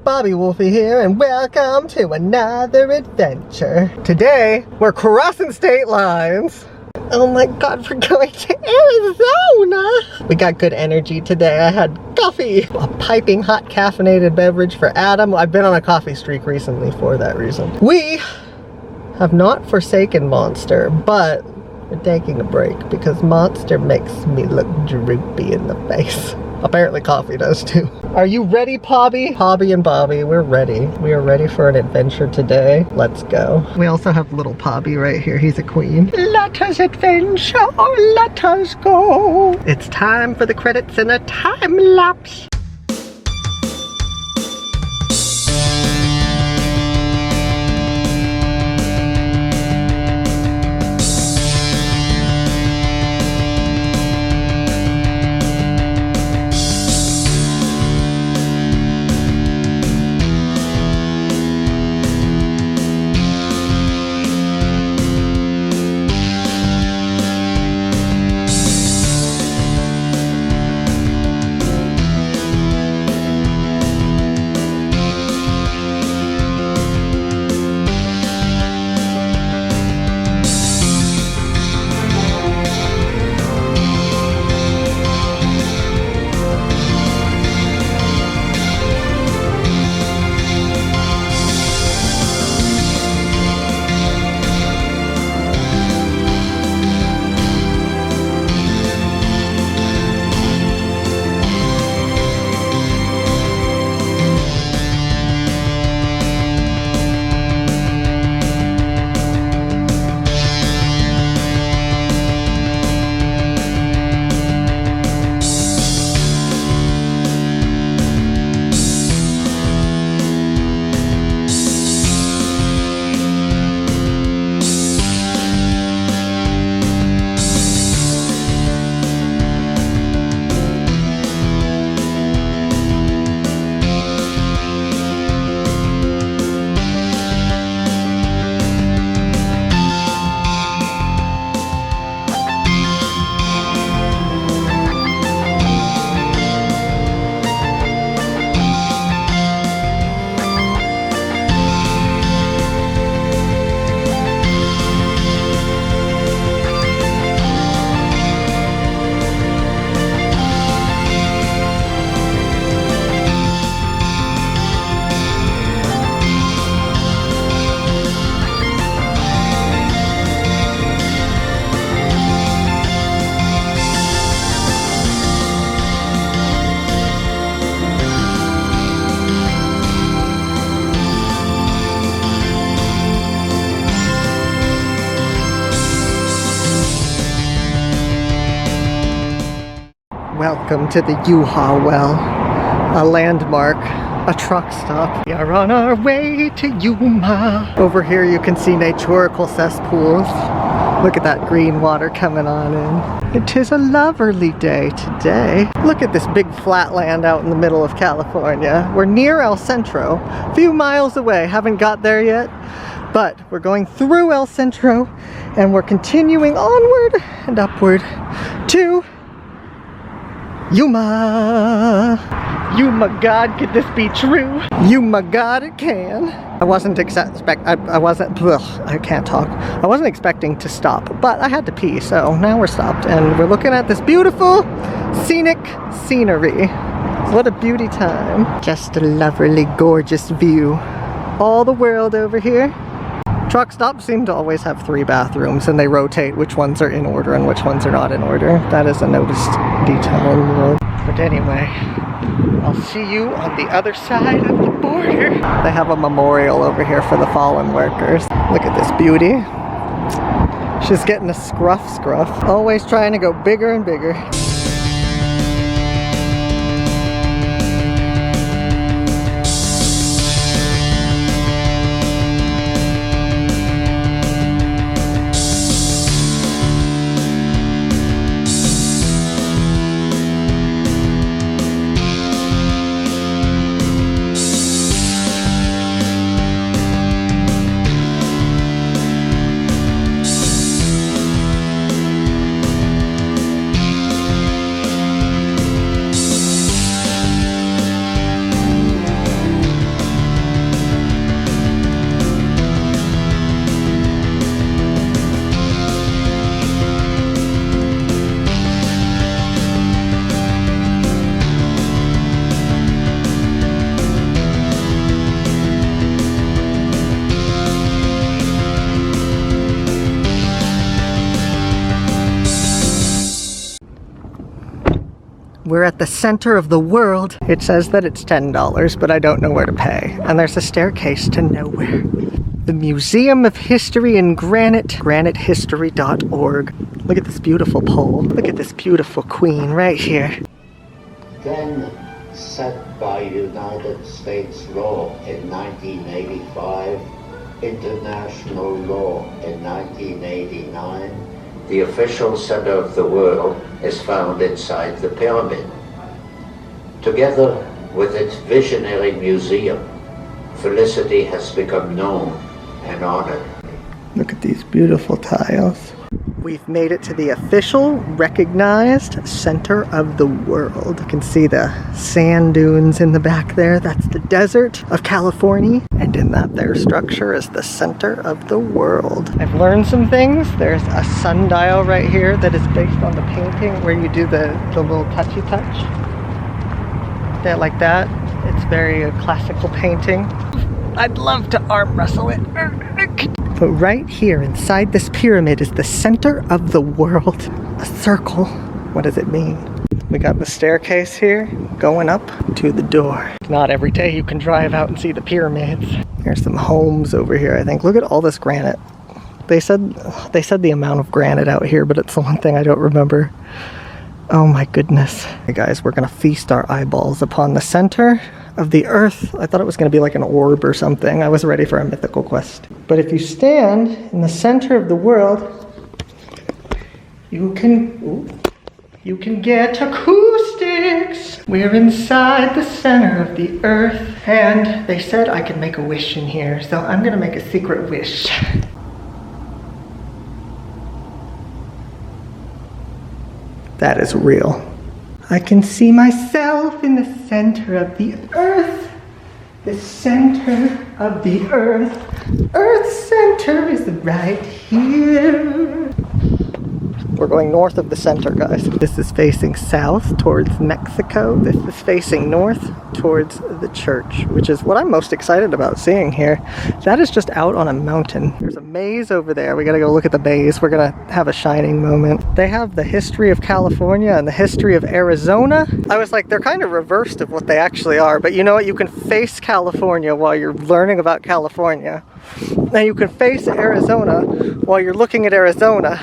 BobbyWolfey here, and welcome to another adventure. Today, we're crossing state lines. Oh my god, we're going to Arizona! We got good energy today. I had coffee, a piping hot caffeinated beverage for Adam. I've been on a coffee streak recently for that reason. We have not forsaken Monster, but we're taking a break because Monster makes me look droopy in the face. Apparently coffee does too. Are you ready, Pobby? Pobby and Bobby, we're ready. We are ready for an adventure today. Let's go. We also have little Pobby right here. He's a queen. Let us adventure, let us go. It's time for the credits in a time lapse. Welcome to the Yuma well, a landmark, a truck stop. We are on our way to Yuma. Over here you can see naturical cesspools. Look at that green water coming on in. It is a lovely day today. Look at this big flat land out in the middle of California. We're near El Centro, a few miles away. Haven't got there yet, but we're going through El Centro and we're continuing onward and upward to Yuma! Yuma, God, could this be true? Yuma, God, it can. I wasn't I can't talk. I wasn't expecting to stop, but I had to pee, so now we're stopped and we're looking at this beautiful, scenic scenery. What a beauty time. Just a lovely, gorgeous view. All the world over here. Truck stops seem to always have 3 bathrooms and they rotate which ones are in order and which ones are not in order. That is a noticed detail in the road. But anyway, I'll see you on the other side of the border. They have a memorial over here for the fallen workers. Look at this beauty. She's getting a scruff. Always trying to go bigger and bigger. we're at the center of the world. It says that it's $10, but I don't know where to pay. And there's a staircase to nowhere. The Museum of History in Granite, granitehistory.org. Look at this beautiful pole. Look at this beautiful queen right here. Then set by United States law in 1985, international law in 1989, the official center of the world is found inside the pyramid. Together with its visionary museum, Felicity has become known and honored. Look at these beautiful tiles. We've made it to the official, recognized center of the world. You can see the sand dunes in the back there. That's the desert of California. And in that there structure is the center of the world. I've learned some things. There's a sundial right here that is based on the painting where you do the little touchy touch. There like that. It's very classical painting. I'd love to arm wrestle it. But right here inside this pyramid is the center of the world. A circle. What does it mean? We got the staircase here going up to the door. Not every day you can drive out and see the pyramids. There's some homes over here, I think. Look at all this granite. They said the amount of granite out here, but it's the one thing I don't remember. Oh my goodness. Hey guys, we're gonna feast our eyeballs upon the center of the earth. I thought it was going to be like an orb or something. I was ready for a mythical quest. But if you stand in the center of the world, you can get acoustics. We're inside the center of the earth, and they said I could make a wish in here, so I'm going to make a secret wish. That is real. I can see myself in the center of the earth. The center of the earth. Earth's center is right here. We're going north of the center, guys. This is facing south towards Mexico. This is facing north towards the church, which is what I'm most excited about seeing here. That is just out on a mountain. There's a maze over there. We gotta go look at the maze. We're gonna have a shining moment. They have the history of California and the history of Arizona. I was like, they're kind of reversed of what they actually are, but you know what? You can face California while you're learning about California. Now you can face Arizona while you're looking at Arizona.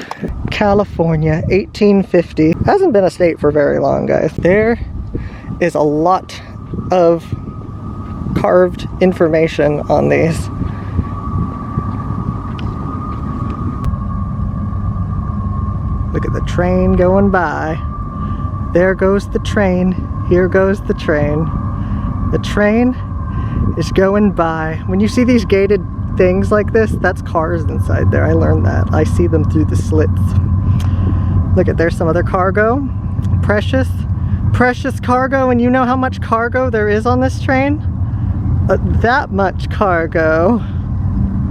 California, 1850. Hasn't been a state for very long, guys. There is a lot of carved information on these. Look at the train going by. There goes the train. Here goes the train. The train is going by. When you see these gated things like this, that's cars inside there. I learned that. I see them through the slits. Look at, there's some other cargo. Precious cargo, and you know how much cargo there is on this train? That much cargo.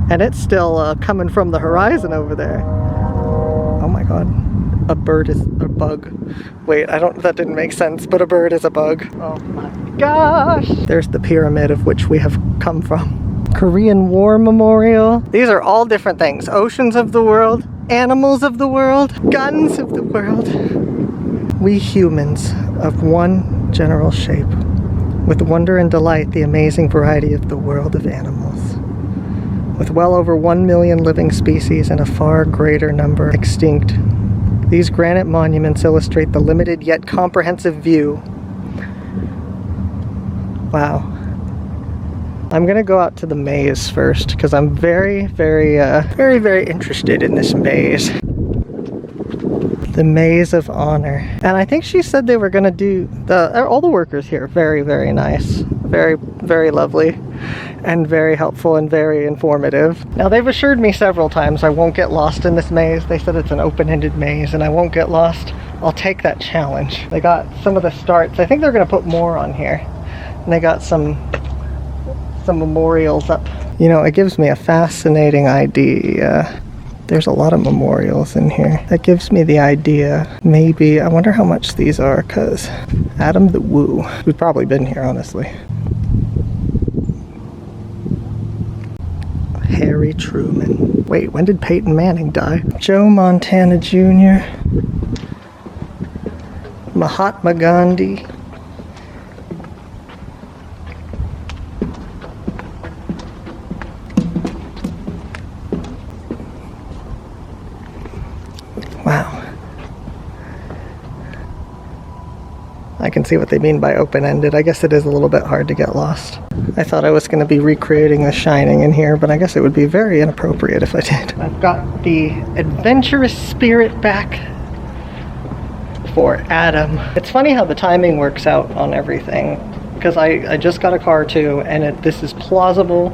And it's still coming from the horizon over there. Oh my god. A bird is a bug. Wait, that didn't make sense, but a bird is a bug. Oh my gosh. There's the pyramid of which we have come from. Korean War Memorial. These are all different things. Oceans of the world, animals of the world, guns of the world. We humans of one general shape, with wonder and delight the amazing variety of the world of animals. With well over 1 million living species and a far greater number extinct, these granite monuments illustrate the limited yet comprehensive view. Wow. I'm gonna go out to the maze first because I'm very interested in this maze. The Maze of Honor. And I think she said they were gonna do all the workers here. Very nice. Very lovely. And very helpful and very informative. Now they've assured me several times I won't get lost in this maze. They said it's an open-ended maze and I won't get lost. I'll take that challenge. They got some of the starts. I think they're gonna put more on here. And they got some memorials up. You know, it gives me a fascinating idea. There's a lot of memorials in here. That gives me the idea. Maybe, I wonder how much these are, because Adam the Woo. We've probably been here, honestly. Harry Truman. Wait, when did Peyton Manning die? Joe Montana Jr. Mahatma Gandhi. Wow. I can see what they mean by open-ended. I guess it is a little bit hard to get lost. I thought I was going to be recreating The Shining in here, but I guess it would be very inappropriate if I did. I've got the adventurous spirit back for Adam. It's funny how the timing works out on everything, because I just got a car too, and this is plausible,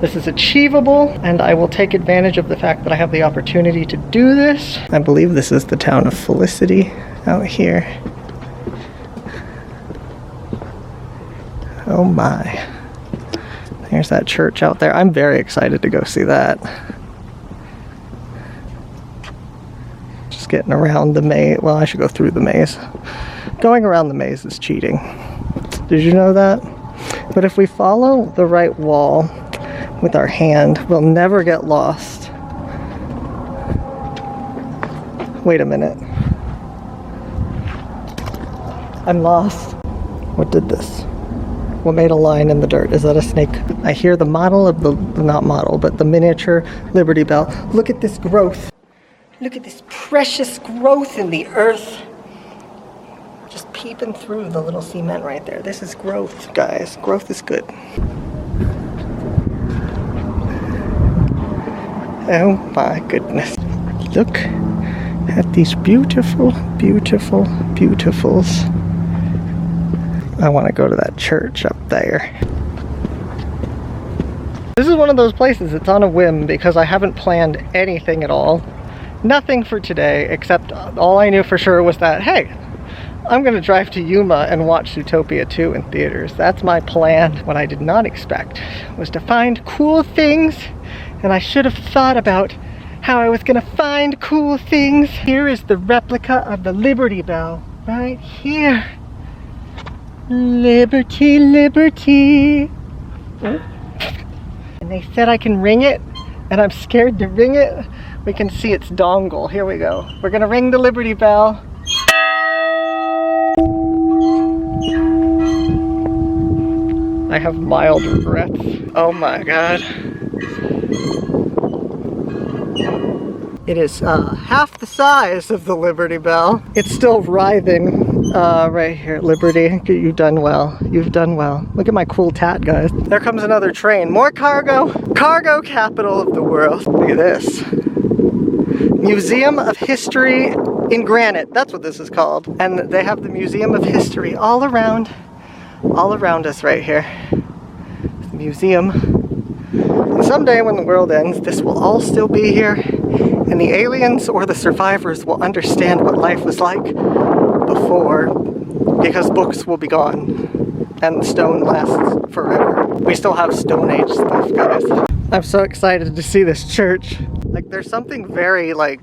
this is achievable, and I will take advantage of the fact that I have the opportunity to do this. I believe this is the town of Felicity out here. Oh my. There's that church out there. I'm very excited to go see that. Just getting around the maze. Well, I should go through the maze. Going around the maze is cheating. Did you know that? But if we follow the right wall with our hand, we'll never get lost. Wait a minute. I'm lost. What did this? What made a line in the dirt? Is that a snake? I hear the model of the, not model, but the miniature Liberty Bell. Look at this growth. Look at this precious growth in the earth. Just peeping through the little cement right there. This is growth, guys. Growth is good. Oh my goodness. Look at these beautiful, beautiful, beautifuls. I want to go to that church up there. This is one of those places it's on a whim because I haven't planned anything at all. Nothing for today, except all I knew for sure was that, hey, I'm going to drive to Yuma and watch Zootopia 2 in theaters. That's my plan. What I did not expect was to find cool things, and I should have thought about how I was going to find cool things. Here is the replica of the Liberty Bell, right here. Liberty, liberty. Oh. And they said I can ring it, and I'm scared to ring it. We can see its dongle. Here we go. We're gonna ring the Liberty Bell. I have mild regrets. Oh my god. It is half the size of the Liberty Bell. It's still writhing right here at Liberty. You've done well. You've done well. Look at my cool tat, guys. There comes another train. More cargo. Cargo capital of the world. Look at this. Museum of History in Granite. That's what this is called. And they have the Museum of History all around us right here. The museum. And someday when the world ends, this will all still be here. And the aliens or the survivors will understand what life was like before, because books will be gone and the stone lasts forever. We still have Stone Age stuff, guys. I'm so excited to see this church. Like, there's something very, like,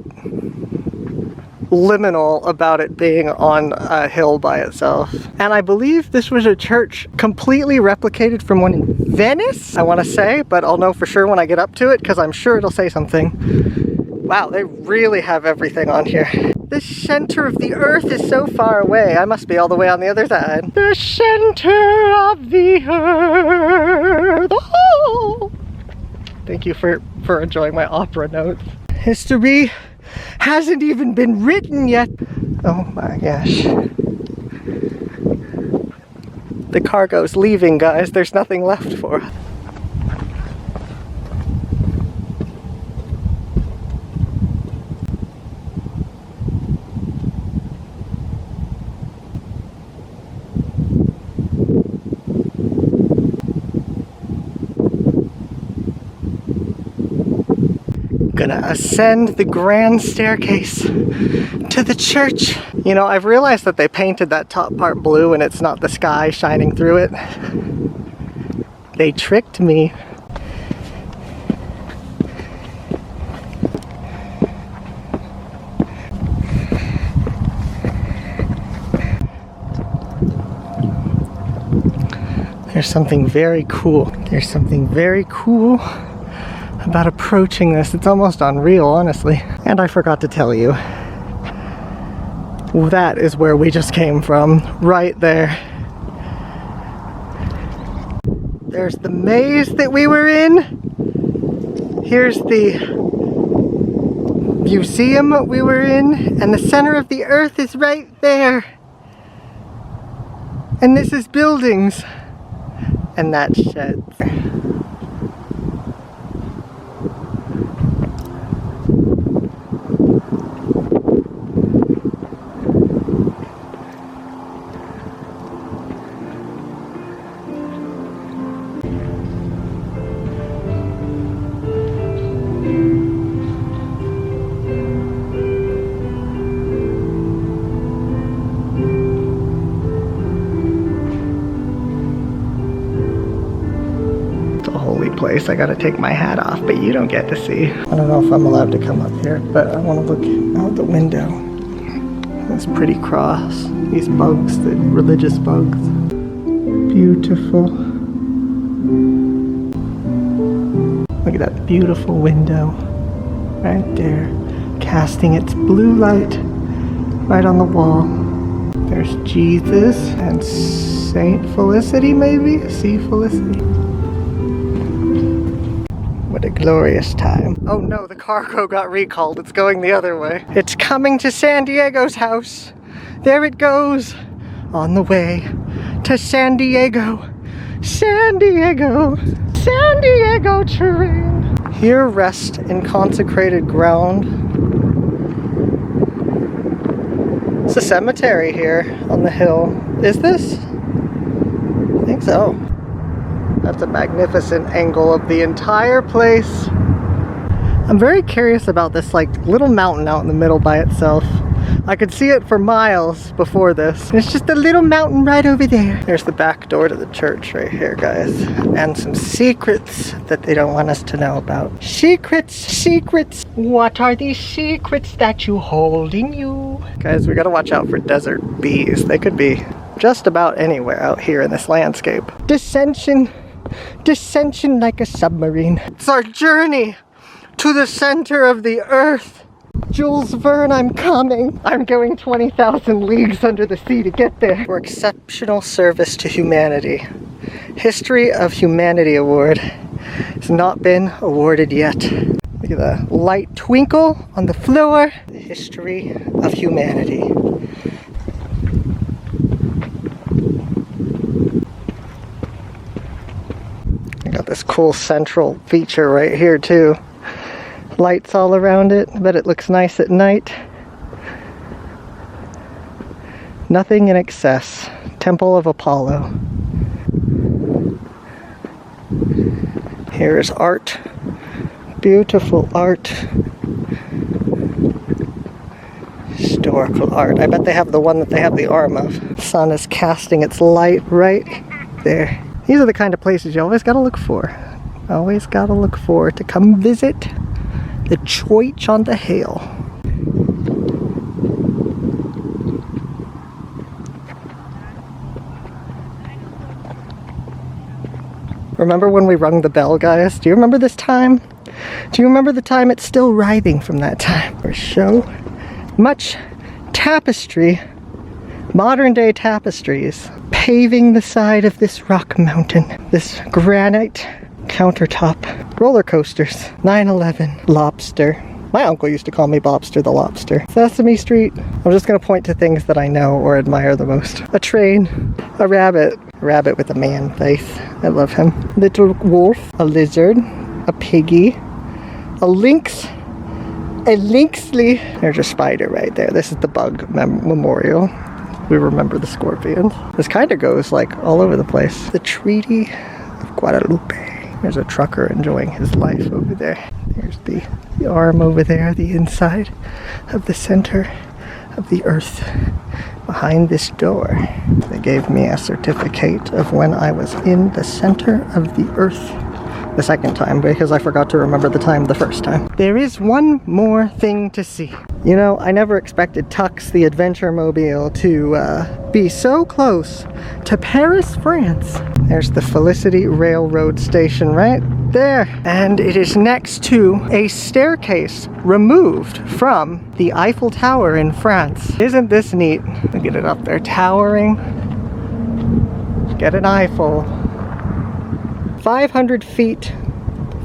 liminal about it being on a hill by itself. And I believe this was a church completely replicated from one in Venice, I want to say, but I'll know for sure when I get up to it, because I'm sure it'll say something. Wow, they really have everything on here. The center of the earth is so far away. I must be all the way on the other side. The center of the earth. Oh! Thank you for enjoying my opera notes. History hasn't even been written yet. Oh my gosh. The cargo's leaving, guys. There's nothing left for us. Gonna ascend the grand staircase to the church. You know, I've realized that they painted that top part blue and it's not the sky shining through it. They tricked me. There's something very cool. There's something very cool about approaching this. It's almost unreal, honestly. And I forgot to tell you, That is where we just came from, right there. There's the maze that we were in. Here's the museum we were in, and the center of the earth is right there. And this is buildings, and that's sheds. Place. I gotta take my hat off, but you don't get to see. I don't know if I'm allowed to come up here, but I want to look out the window. This pretty cross. These bugs, the religious bugs. Beautiful. Look at that beautiful window right there, casting its blue light right on the wall. There's Jesus and Saint Felicity, maybe? See Felicity. What a glorious time. Oh no, the cargo got recalled. It's going the other way. It's coming to San Diego's house. There it goes. On the way to San Diego. San Diego. San Diego terrain. Here rest in consecrated ground. It's a cemetery here on the hill. Is this? I think so. That's a magnificent angle of the entire place. I'm very curious about this like little mountain out in the middle by itself. I could see it for miles before this. It's just a little mountain right over there. There's the back door to the church right here, guys. And some secrets that they don't want us to know about. Secrets, secrets. What are these secrets that you hold in you? Guys, we gotta watch out for desert bees. They could be just about anywhere out here in this landscape. Dissension. Dissension like a submarine. It's our journey to the center of the earth. Jules Verne, I'm coming. I'm going 20,000 leagues under the sea to get there. For exceptional service to humanity. History of Humanity Award has not been awarded yet. Look at the light twinkle on the floor. The history of humanity. Got this cool central feature right here too. Lights all around it. I bet it looks nice at night. Nothing in excess. Temple of Apollo. Here is art. Beautiful art. Historical art. I bet they have the one that they have the arm of. The sun is casting its light right there. These are the kind of places you always gotta look for. Always gotta look for to come visit the church on the hill. Remember when we rung the bell, guys? Do you remember this time? Do you remember the time? It's still writhing from that time. There's so much tapestry, modern day tapestries, paving the side of this rock mountain. This granite countertop. Roller coasters. 9/11. Lobster. My uncle used to call me Bobster the Lobster. Sesame Street. I'm just gonna point to things that I know or admire the most. A train. A rabbit. A rabbit with a man face. I love him. Little wolf. A lizard. A piggy. A lynx. A lynxly. There's a spider right there. This is the bug memorial. We remember the scorpions. This kind of goes like all over the place. The Treaty of Guadalupe. There's a trucker enjoying his life over there. There's the arm over there, the inside of the center of the earth behind this door. They gave me a certificate of when I was in the center of the earth the second time because I forgot to remember the time the first time. There is one more thing to see. You know, I never expected Tux the Adventure Mobile to be so close to Paris, France. There's the Felicity Railroad Station right there. And it is next to a staircase removed from the Eiffel Tower in France. Isn't this neat? Look at it up there, towering. Get an Eiffel. 500 feet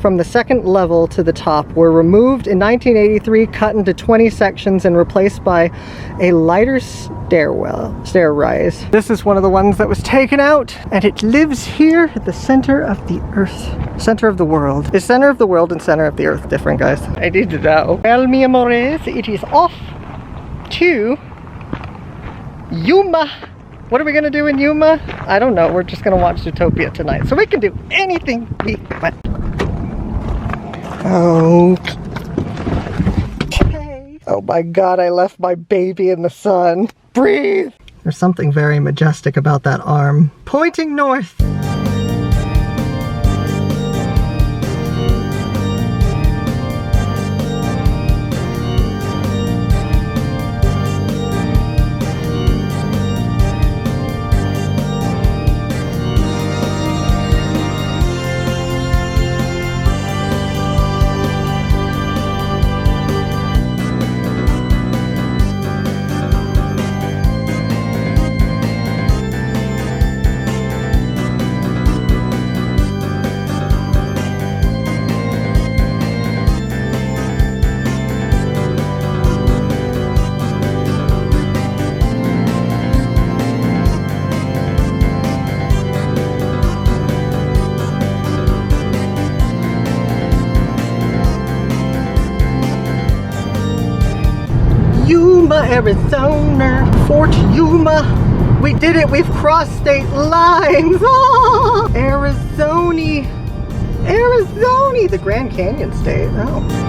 from the second level to the top were removed in 1983, cut into 20 sections and replaced by a lighter stair rise. This is one of the ones that was taken out, and it lives here at the center of the earth. Center of the world. Is center of the world and center of the earth different, guys? I need to know. Well, mi amores, it is off to Yuma. What are we gonna do in Yuma? I don't know. We're just gonna watch Zootopia tonight. So we can do anything we want. Okay. Oh my God, I left my baby in the sun. Breathe! There's something very majestic about that arm pointing north. Yuma, Arizona, Fort Yuma. We did it, we've crossed state lines. Oh, Arizona, the Grand Canyon state. Oh.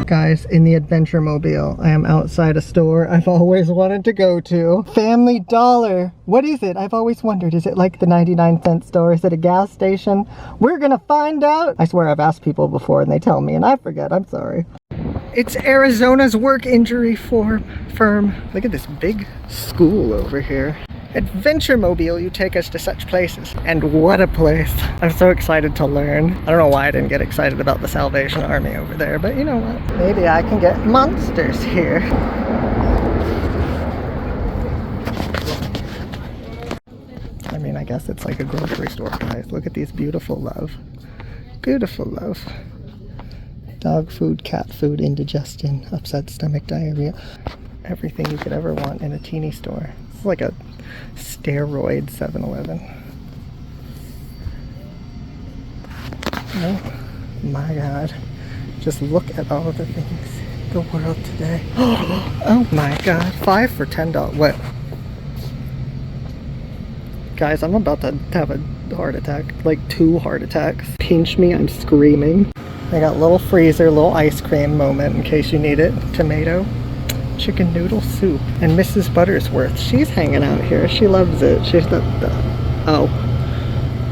Guys, in the Adventure Mobile, I am outside a store I've always wanted to go to. Family Dollar. What is it? I've always wondered. Is it like the 99-cent store? Is it a gas station? We're gonna find out. I swear I've asked people before and they tell me and I forget. I'm sorry. It's Arizona's work injury firm. Look at this big school over here. Adventure Mobile, you take us to such places. And what a place. I'm so excited to learn. I don't know why I didn't get excited about the Salvation Army over there, but you know what? Maybe I can get monsters here. I mean, I guess it's like a grocery store, guys. Look at these beautiful love. Beautiful love. Dog food, cat food, indigestion, upset stomach, diarrhea. Everything you could ever want in a teeny store. It's like a steroid 7-Eleven. Oh my God. Just look at all of the things in the world today. Oh my God. 5 for $10. What? Guys, I'm about to have a heart attack. Like 2 heart attacks. Pinch me, I'm screaming. I got little freezer, little ice cream moment in case you need it. Tomato. Chicken noodle soup. And Mrs. Buttersworth, she's hanging out here. She loves it. She's oh.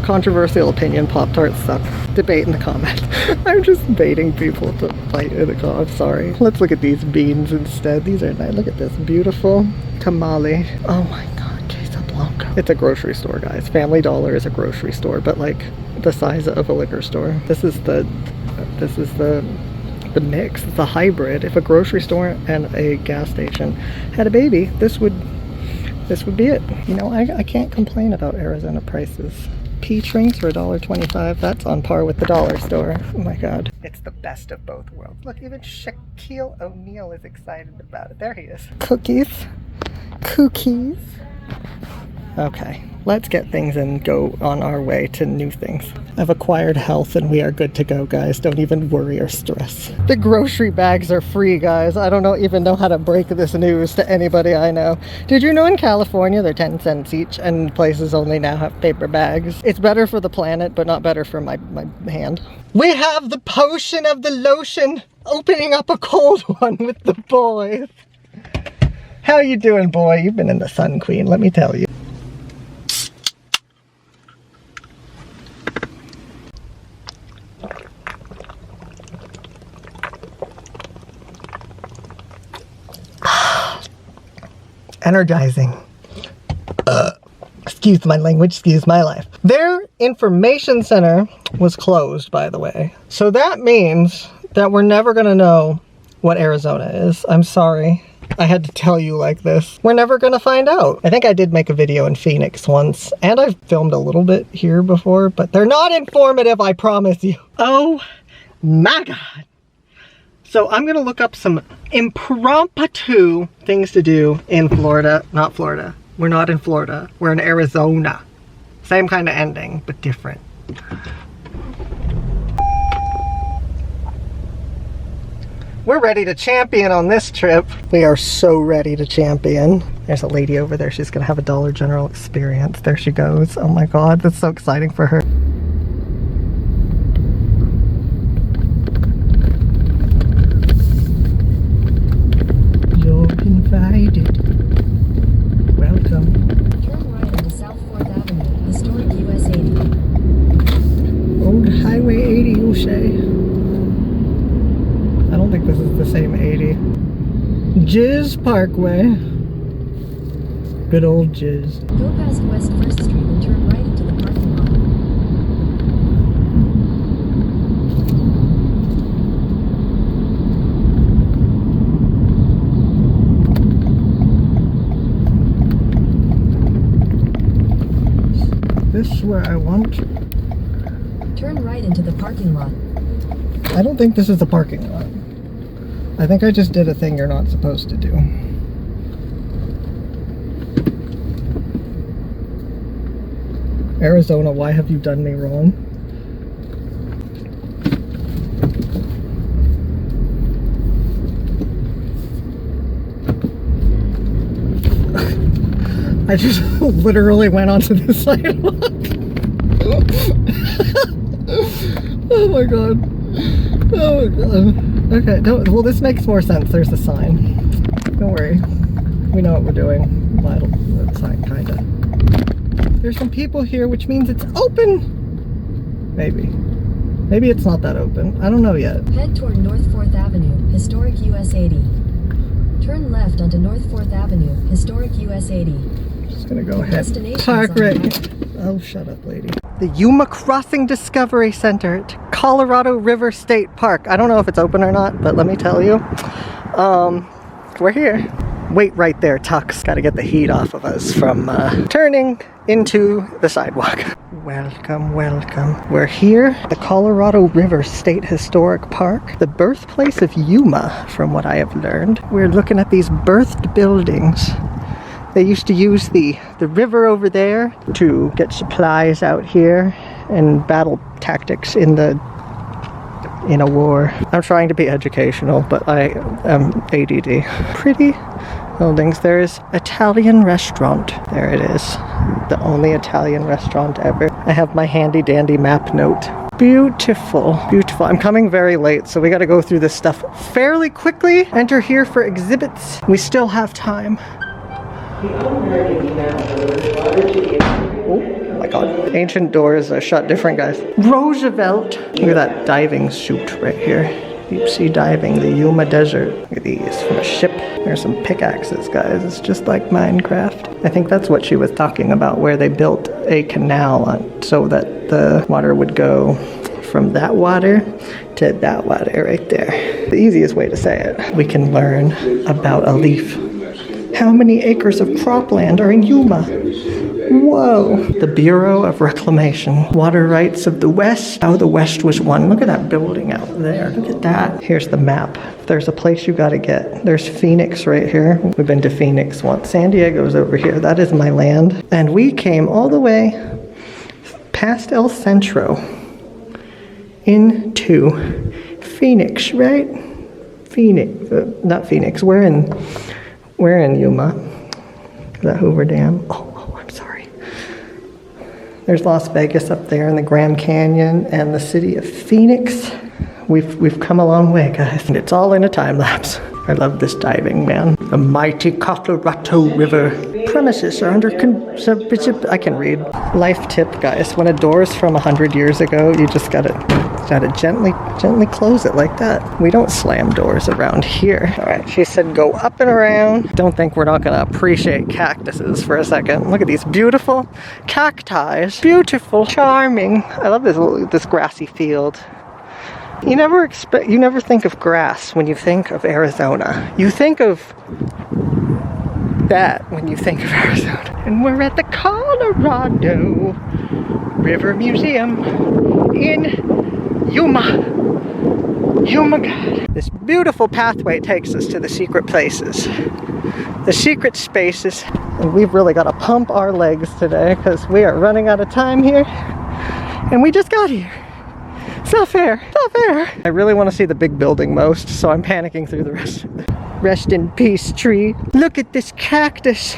Controversial opinion, Pop-Tarts suck. Debate in the comments. I'm just baiting people to fight in the comments. Sorry. Let's look at these beans instead. These are nice. Look at this beautiful tamale. Oh my God, Casablanca. It's a grocery store, guys. Family Dollar is a grocery store, but like the size of a liquor store. This is the mix, the hybrid. If a grocery store and a gas station had a baby, this would be it. You know, I can't complain about Arizona prices. Peach rings for $1.25. That's on par with the dollar store. Oh my God. It's the best of both worlds. Look, even Shaquille O'Neal is excited about it. There he is. Cookies. Cookies. Okay, let's get things and go on our way to new things. I've acquired health and we are good to go, guys. Don't even worry or stress. The grocery bags are free, guys. I don't even know how to break this news to anybody I know. Did you know in California they're 10 cents each and places only now have paper bags? It's better for the planet, but not better for my hand. We have the potion of the lotion, opening up a cold one with the boys. How you doing, boy? You've been in the sun, queen, let me tell you. energizing. Excuse my language, excuse my life. Their information center was closed, by the way. So that means that we're never gonna know what Arizona is. I'm sorry. I had to tell you like this. We're never gonna find out. I think I did make a video in Phoenix once, and I've filmed a little bit here before, but they're not informative, I promise you. Oh my God. So I'm gonna look up some impromptu things to do in Florida. Not Florida. We're not in Florida. We're in Arizona. Same kind of ending, but different. We're ready to champion on this trip. We are so ready to champion. There's a lady over there. She's gonna have a Dollar General experience. There she goes. Oh my God, that's so exciting for her. You're invited. Welcome. Turn right onto South 4th Avenue, historic US 80. Old Highway 80, you say? I don't think this is the same 80. Jizz Parkway. Good old Jizz. Go past West 1st Street and turn right into the parking lot. This is where I want. Turn right into the parking lot. I don't think this is the parking lot. I think I just did a thing you're not supposed to do. Arizona, why have you done me wrong? I just literally went onto the sidewalk. Oh my God. Oh my God. Okay, well this makes more sense. There's a sign. Don't worry. We know what we're doing. Well, the sign, kinda. There's some people here, which means it's open. Maybe. Maybe it's not that open. I don't know yet. Head toward North 4th Avenue, historic US 80. Turn left onto North 4th Avenue, historic US 80. Just gonna go ahead. Destinations Park on the right. right. Oh, shut up, lady. The Yuma Crossing Discovery Center at Colorado River State Park. I don't know if it's open or not, but let me tell you. We're here. Wait right there, Tux. Gotta get the heat off of us from turning into the sidewalk. Welcome, welcome. We're here at the Colorado River State Historic Park, the birthplace of Yuma, from what I have learned. We're looking at these birthed buildings. They used to use the river over there to get supplies out here and battle tactics in a war. I'm trying to be educational, but I am ADD. Pretty buildings. There is Italian restaurant. There it is. The only Italian restaurant ever. I have my handy dandy map note. Beautiful, beautiful. I'm coming very late, so we gotta go through this stuff fairly quickly. Enter here for exhibits. We still have time. Oh my God. Ancient doors are shut different, guys. Roosevelt. Look at that diving suit right here. Deep sea diving, the Yuma Desert. Look at these from a ship. There's some pickaxes, guys. It's just like Minecraft. I think that's what she was talking about, where they built a canal so that the water would go from that water to that water right there. The easiest way to say it. We can learn about a leaf. How many acres of cropland are in Yuma? Whoa. The Bureau of Reclamation. Water rights of the West. Oh, the West was one. Look at that building out there. Look at that. Here's the map. There's a place you gotta get. There's Phoenix right here. We've been to Phoenix once. San Diego's over here. That is my land. And we came all the way past El Centro into Phoenix, right? Phoenix, not Phoenix. We're in Yuma. Is that Hoover Dam? Oh, I'm sorry. There's Las Vegas up there in the Grand Canyon and the city of Phoenix. We've come a long way, guys. And it's all in a time lapse. I love this diving, man. The mighty Colorado River. Premises are under I can read. Life tip, guys. When a door's from 100 years ago, you just gotta gotta gently close it like that. We don't slam doors around here. All right, she said go up and around. Don't think we're not gonna appreciate cactuses for a second. Look at these beautiful cacti. Beautiful, charming. I love this grassy field. You never think of grass when you think of Arizona. You think of that when you think of Arizona. And we're at the Colorado River Museum in Yuma. God. This beautiful pathway takes us to the secret places, the secret spaces. And we've really got to pump our legs today because we are running out of time here. And we just got here. It's not fair. It's not fair. I really want to see the big building most, so I'm panicking through the rest of it. Rest in peace, tree. Look at this cactus.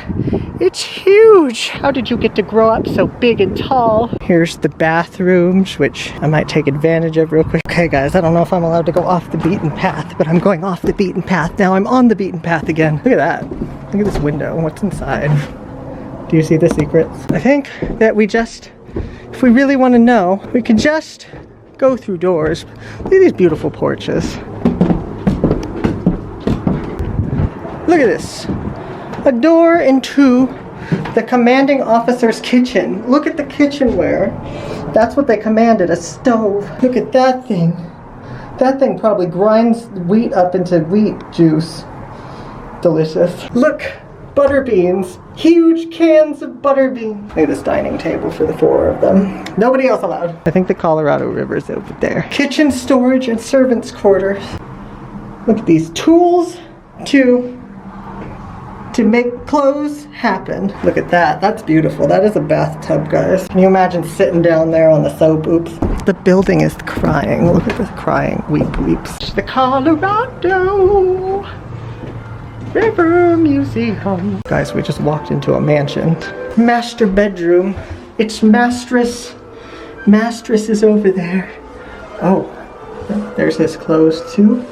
It's huge. How did you get to grow up so big and tall? Here's the bathrooms, which I might take advantage of real quick. Okay, guys, I don't know if I'm allowed to go off the beaten path, but I'm going off the beaten path. Now I'm on the beaten path again. Look at that. Look at this window. What's inside? Do you see the secrets? I think that if we really want to know, we can just go through doors. Look at these beautiful porches. Look at this. A door into the commanding officer's kitchen. Look at the kitchenware. That's what they commanded, a stove. Look at that thing. That thing probably grinds wheat up into wheat juice. Delicious. Look, butter beans. Huge cans of butter beans. Look at this dining table for the 4 of them. Nobody else allowed. I think the Colorado River's over there. Kitchen, storage, and servants' quarters. Look at these tools to make clothes happen. Look at that. That's beautiful. That is a bathtub, guys. Can you imagine sitting down there on the soap? Oops. The building is crying. Look at this crying. Weep, weeps. The Colorado River Museum. Guys, we just walked into a mansion. Master bedroom. It's Mastress. Mastress is over there. Oh, there's his clothes too.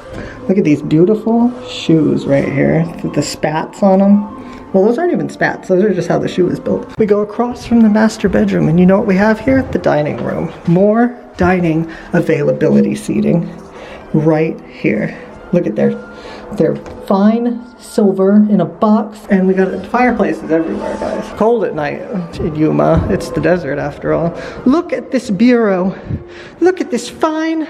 Look at these beautiful shoes right here with the spats on them. Well, those aren't even spats. Those are just how the shoe is built. We go across from the master bedroom, and you know what we have here? The dining room. More dining availability seating right here. Look at their fine silver in a box, and we got fireplaces everywhere, guys. Cold at night in Yuma. It's the desert after all. Look at this bureau. Look at this fine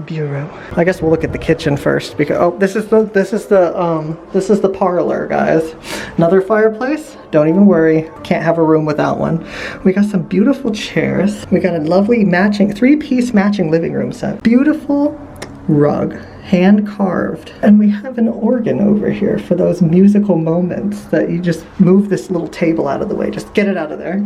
bureau. I guess we'll look at the kitchen first because this is the parlor, guys. Another fireplace. Don't even worry. Can't have a room without one. We got some beautiful chairs. We got a lovely matching 3-piece matching living room set. Beautiful rug. Hand carved. And we have an organ over here for those musical moments that you just move this little table out of the way. Just get it out of there.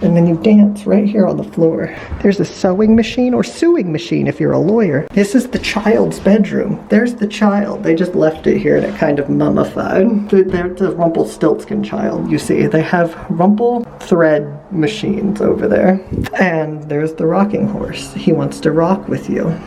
And then you dance right here on the floor. There's a sewing machine or sewing machine if you're a lawyer. This is the child's bedroom. There's the child. They just left it here and it kind of mummified. There's the Rumpelstiltskin child, you see. They have rumple thread machines over there. And there's the rocking horse. He wants to rock with you.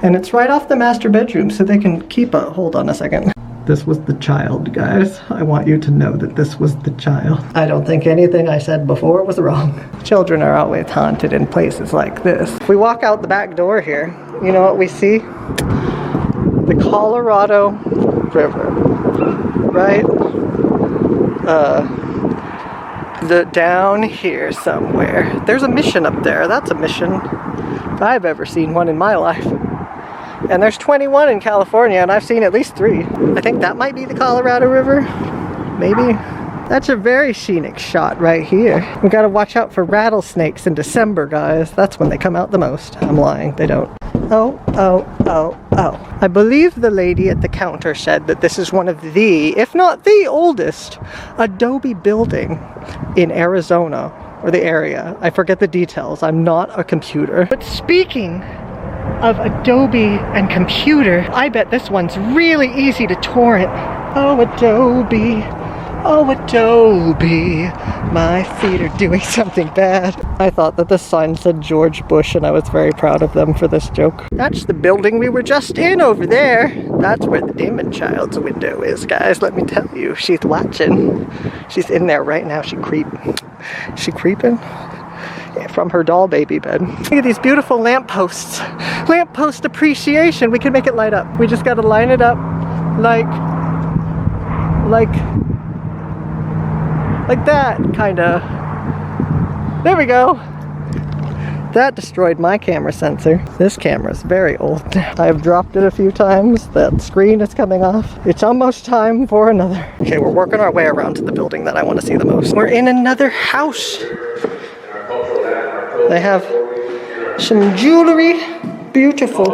And it's right off the master bedroom, so they can keep a hold on a second. This was the child, guys. I want you to know that this was the child. I don't think anything I said before was wrong. Children are always haunted in places like this. If we walk out the back door here, you know what we see? The Colorado River, right? Down here somewhere. There's a mission up there. That's a mission. If I've ever seen one in my life. And there's 21 in California, and I've seen at least 3. I think that might be the Colorado River. Maybe. That's a very scenic shot right here. We gotta watch out for rattlesnakes in December, guys. That's when they come out the most. I'm lying, they don't. Oh. I believe the lady at the counter said that this is one of the, if not the oldest, adobe building in Arizona, or the area. I forget the details. I'm not a computer. But speaking of Adobe and computer, I bet this one's really easy to torrent. Oh, Adobe. Oh, Adobe. My feet are doing something bad. I thought that the sign said George Bush, and I was very proud of them for this joke. That's the building we were just in over there. That's where the demon child's window is, guys. Let me tell you. She's watching. She's in there right now. She creeping. from her doll baby bed. Look at these beautiful lampposts. Lamppost appreciation. We can make it light up. We just gotta line it up like that, kinda. There we go. That destroyed my camera sensor. This camera is very old. I have dropped it a few times. That screen is coming off. It's almost time for another. Okay, we're working our way around to the building that I want to see the most. We're in another house. They have some jewelry. Beautiful,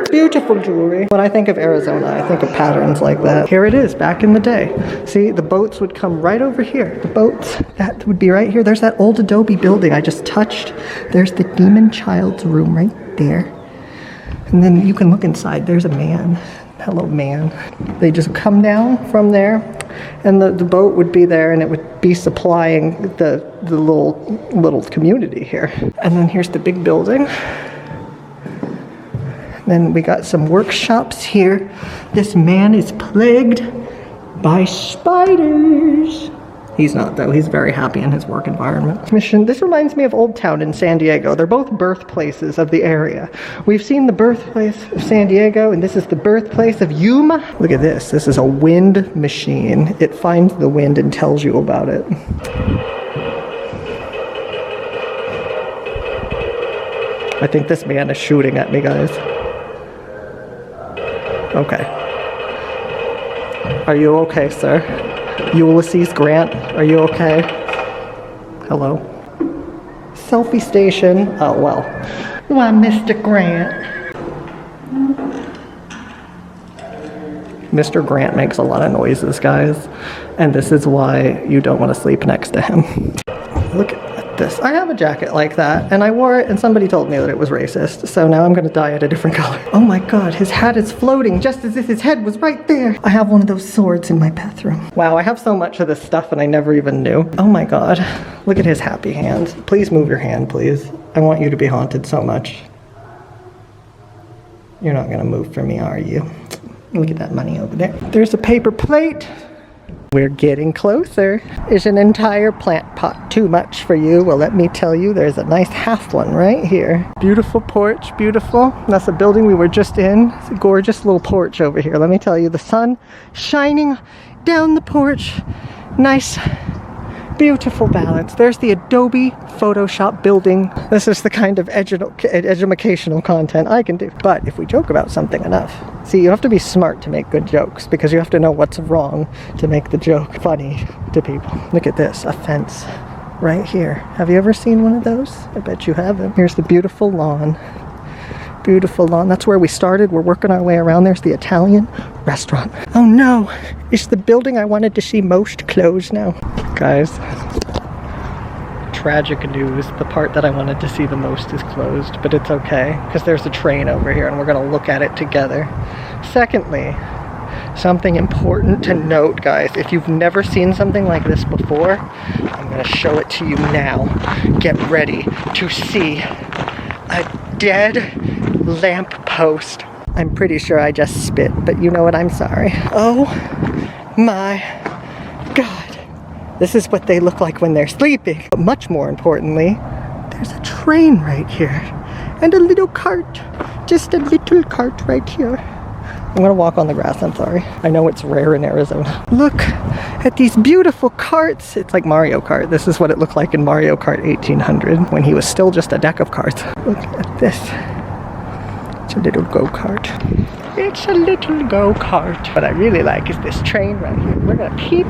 beautiful jewelry. When I think of Arizona, I think of patterns like that. Here it is, back in the day. See, the boats would come right over here. The boats, that would be right here. There's that old adobe building I just touched. There's the demon child's room right there. And then you can look inside. There's a man. Hello, man. They just come down from there, and the boat would be there, and it would be supplying the little community here. And then here's the big building. Then we got some workshops here. This man is plagued by spiders. He's not, though. He's very happy in his work environment. Mission. This reminds me of Old Town in San Diego. They're both birthplaces of the area. We've seen the birthplace of San Diego, and this is the birthplace of Yuma. Look at this. This is a wind machine. It finds the wind and tells you about it. I think this man is shooting at me, guys. Okay. Are you okay, sir? Ulysses Grant, are you okay? Hello? Selfie station. Oh, well. Why, Mr. Grant? Mr. Grant makes a lot of noises, guys. And this is why you don't want to sleep next to him. Look at this. I have a jacket like that, and I wore it, and somebody told me that it was racist, so now I'm gonna dye it a different color. Oh my god, his hat is floating just as if his head was right there. I have one of those swords in my bathroom. Wow, I have so much of this stuff and I never even knew. Oh my god, look at his happy hands. Please move your hand, please. I want you to be haunted so much. You're not gonna move for me, are you? Look at that money over there. There's a paper plate. We're getting closer. Is an entire plant pot too much for you? Well, let me tell you, there's a nice half one right here. Beautiful porch, beautiful. That's the building we were just in. It's a gorgeous little porch over here. Let me tell you, the sun shining down the porch. Nice, beautiful balance. There's the Adobe Photoshop building. This is the kind of educational content I can do. But if we joke about something enough, see, you have to be smart to make good jokes because you have to know what's wrong to make the joke funny to people. Look at this, a fence right here. Have you ever seen one of those? I bet you haven't. Here's the beautiful lawn. Beautiful lawn. That's where we started. We're working our way around. There's the Italian restaurant. Oh no, it's the building I wanted to see most closed now. Guys, tragic news. The part that I wanted to see the most is closed, but it's okay because there's a train over here and we're going to look at it together. Secondly, something important to note, guys. If you've never seen something like this before, I'm going to show it to you now. Get ready to see a dead lamp post. I'm pretty sure I just spit, but you know what? I'm sorry. Oh my god. This is what they look like when they're sleeping. But much more importantly, there's a train right here. And a little cart. Just a little cart right here. I'm gonna walk on the grass, I'm sorry. I know it's rare in Arizona. Look at these beautiful carts. It's like Mario Kart. This is what it looked like in Mario Kart 1800 when he was still just a deck of carts. Look at this. It's a little go-kart. It's a little go-kart. What I really like is this train right here. We're gonna peep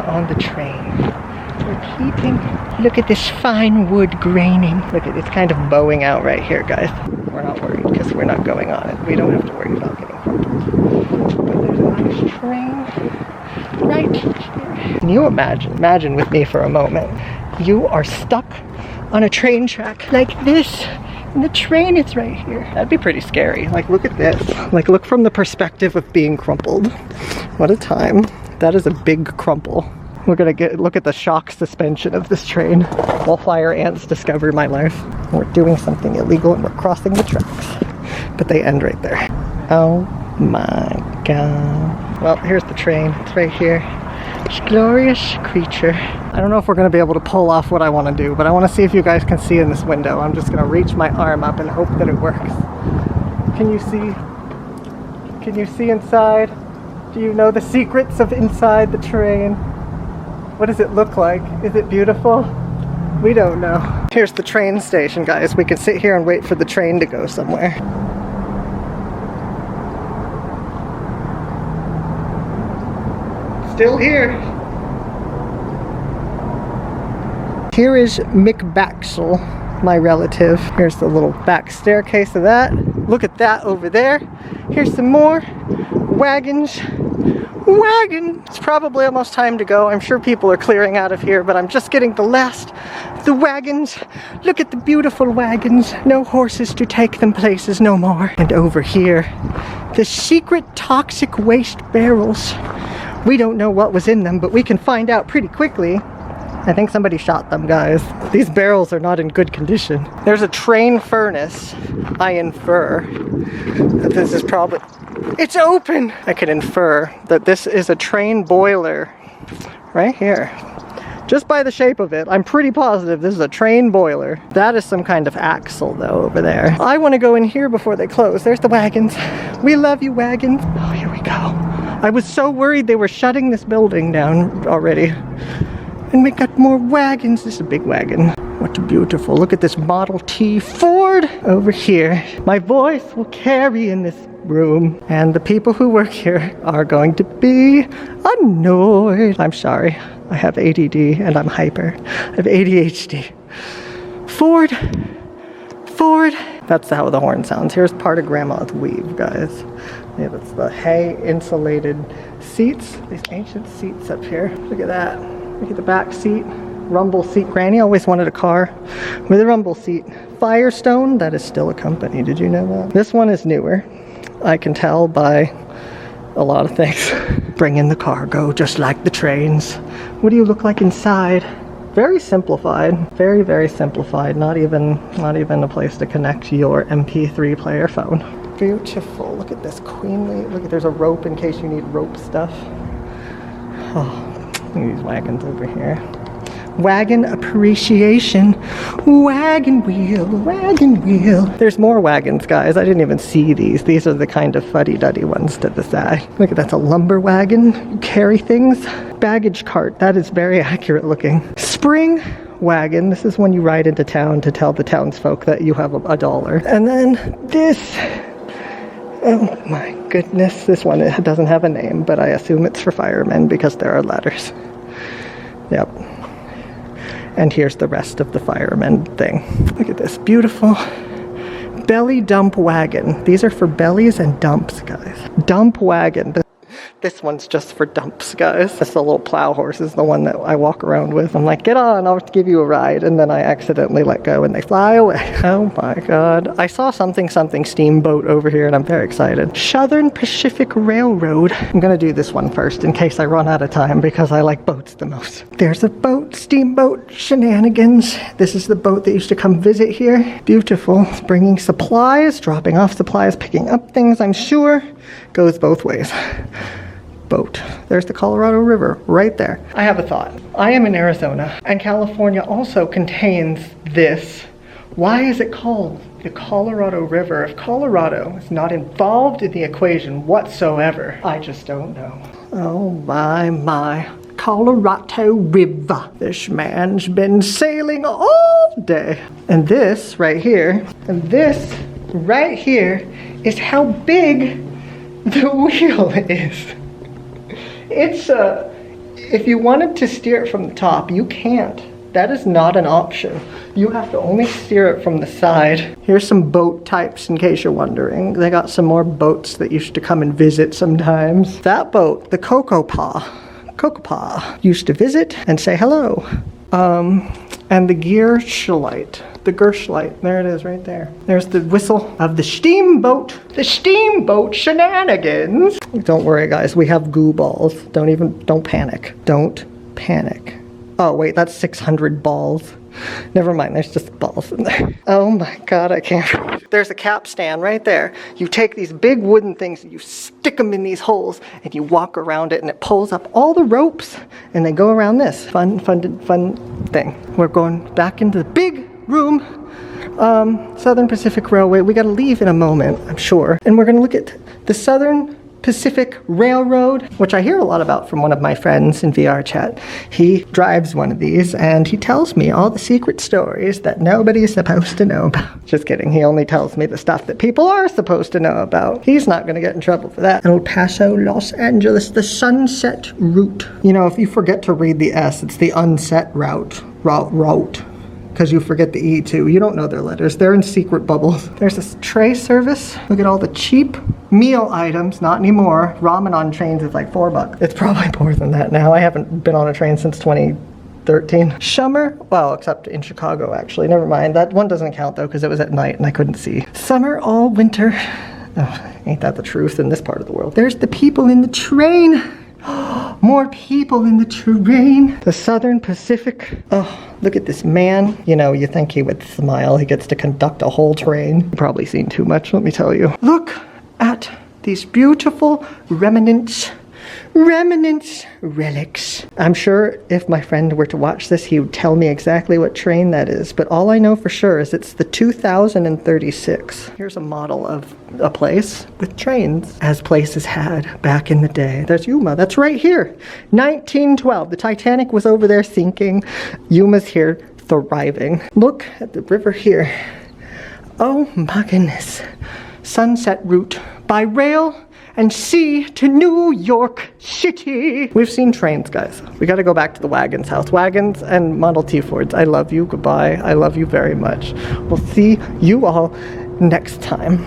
on the train. We're peeping. Look at this fine wood graining. Look at it's kind of bowing out right here, guys. We're not worried because we're not going on it. We don't have to worry about getting crumpled. But there's a nice train right here. Can you imagine with me for a moment, you are stuck on a train track like this, and the train is right here. That'd be pretty scary. Like, look at this. Like, look from the perspective of being crumpled. What a time. That is a big crumple. We're gonna look at the shock suspension of this train while fire ants discover my life. We're doing something illegal and we're crossing the tracks. But they end right there. Oh my god. Well, here's the train. It's right here. This glorious creature. I don't know if we're gonna be able to pull off what I want to do, but I want to see if you guys can see in this window. I'm just gonna reach my arm up and hope that it works. Can you see? Can you see inside? Do you know the secrets of inside the train? What does it look like? Is it beautiful? We don't know. Here's the train station, guys. We can sit here and wait for the train to go somewhere. Still here. Here is McBaxel, my relative. Here's the little back staircase of that. Look at that over there. Here's some more wagons. It's probably almost time to go. I'm sure people are clearing out of here, but I'm just getting the last of the wagons. Look at the beautiful wagons. No horses to take them places no more. And over here, the secret toxic waste barrels. We don't know what was in them, but we can find out pretty quickly. I think somebody shot them, guys. These barrels are not in good condition. There's a train furnace. I infer that this is probably... It's open! I can infer that this is a train boiler. Right here. Just by the shape of it, I'm pretty positive this is a train boiler. That is some kind of axle, though, over there. I want to go in here before they close. There's the wagons. We love you, wagons. Oh, here we go. I was so worried they were shutting this building down already. And we got more wagons. This is a big wagon. What beautiful. Look at this Model T Ford over here. My voice will carry in this room. And the people who work here are going to be annoyed. I'm sorry. I have ADD and I'm hyper. I have ADHD. Ford. That's how the horn sounds. Here's part of Grandma's weave, guys. Yeah, that's the hay insulated seats. These ancient seats up here. Look at that. Look at the back seat. Rumble seat. Granny always wanted a car with a rumble seat. Firestone, that is still a company. Did you know that? This one is newer. I can tell by a lot of things. Bring in the cargo, just like the trains. What do you look like inside? Very simplified. Very, very simplified. Not even a place to connect your MP3 player phone. Beautiful. Look at this queenly. Look at, there's a rope in case you need rope stuff. Oh. These wagons over here. Wagon appreciation. Wagon wheel. There's more wagons, guys. I didn't even see these. These are the kind of fuddy-duddy ones to the side. Look at that's a lumber wagon. You carry things. Baggage cart. That is very accurate looking. Spring wagon. This is when you ride into town to tell the townsfolk that you have $1. And then this. Oh my goodness, this one doesn't have a name, but I assume it's for firemen because there are letters. Yep. And here's the rest of the firemen thing. Look at this beautiful belly dump wagon. These are for bellies and dumps, guys. Dump wagon. This one's just for dumps, guys. This little plow horse is the one that I walk around with. I'm like, get on, I'll give you a ride. And then I accidentally let go and they fly away. Oh my God. I saw something steamboat over here and I'm very excited. Southern Pacific Railroad. I'm gonna do this one first in case I run out of time because I like boats the most. There's a boat, steamboat shenanigans. This is the boat that used to come visit here. Beautiful. It's bringing supplies, dropping off supplies, picking up things, I'm sure. Goes both ways. Boat. There's the Colorado River right there. I have a thought. I am in Arizona and California also contains this. Why is it called the Colorado River if Colorado is not involved in the equation whatsoever? I just don't know. Oh my. Colorado River. This man's been sailing all day. And this right here, is how big the wheel is. It's if you wanted to steer it from the top, you can't. That is not an option. You have to only steer it from the side. Here's some boat types in case you're wondering. They got some more boats that used to come and visit sometimes. That boat, the Cocoa Paw, used to visit and say hello. And the Gerschleit, there it is right there. There's the whistle of the steamboat shenanigans. Don't worry guys, we have goo balls. Don't panic. Don't panic. Oh wait, that's 600 balls. Never mind, there's just balls in there. Oh my God, I can't read. There's a cap stand right there. You take these big wooden things and you stick them in these holes and you walk around it and it pulls up all the ropes and they go around this. Fun thing. We're going back into the big room. Southern Pacific Railway. We gotta leave in a moment, I'm sure. And we're gonna look at the Southern Pacific Railroad, which I hear a lot about from one of my friends in VR chat. He drives one of these and he tells me all the secret stories that nobody is supposed to know about. Just kidding, he only tells me the stuff that people are supposed to know about. He's not gonna get in trouble for that. El Paso, Los Angeles, the Sunset Route. You know, if you forget to read the S, it's the unset route. Because you forget the E too. You don't know their letters. They're in secret bubbles. There's this tray service. Look at all the cheap meal items. Not anymore. Ramen on trains is like $4. It's probably more than that now. I haven't been on a train since 2013. Summer, well, except in Chicago actually. Never mind. That one doesn't count though because it was at night and I couldn't see. Summer, all winter. Oh, ain't that the truth in this part of the world. There's the people in the train. More people in the train. The Southern Pacific. Oh, look at this man. You know, you think he would smile. He gets to conduct a whole train. You've probably seen too much, let me tell you. Look at these beautiful remnants, relics. I'm sure if my friend were to watch this, he would tell me exactly what train that is. But all I know for sure is it's the 2036. Here's a model of a place with trains, as places had back in the day. There's Yuma, that's right here. 1912, the Titanic was over there sinking. Yuma's here thriving. Look at the river here. Oh my goodness. Sunset Route by rail and sea to New York City. We've seen trains, guys. We gotta go back to the Wagons house. Wagons and Model T Fords. I love you, goodbye. I love you very much. We'll see you all next time.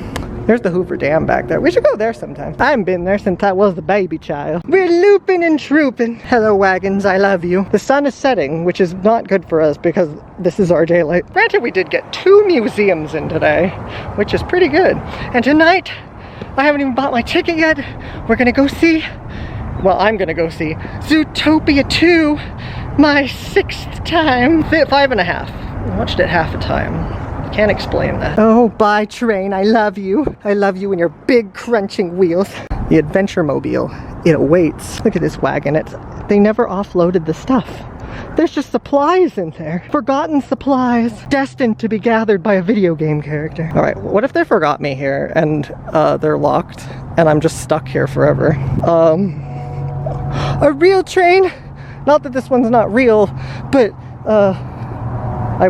There's the Hoover Dam back there. We should go there sometime. I haven't been there since I was a baby child. We're looping and trooping. Hello, Wagons, I love you. The sun is setting, which is not good for us because this is our daylight. Granted, we did get 2 museums in today, which is pretty good. And tonight, I haven't even bought my ticket yet. We're gonna go see, well, I'm gonna go see Zootopia 2, my 6th time. 5.5. I watched it half a time. Can't explain that. Oh, bye train, I love you. I love you and your big crunching wheels. The adventure mobile, it awaits. Look at this wagon, they never offloaded the stuff. There's just supplies in there. Forgotten supplies, destined to be gathered by a video game character. All right, what if they forgot me here and they're locked and I'm just stuck here forever? A real train? Not that this one's not real, but I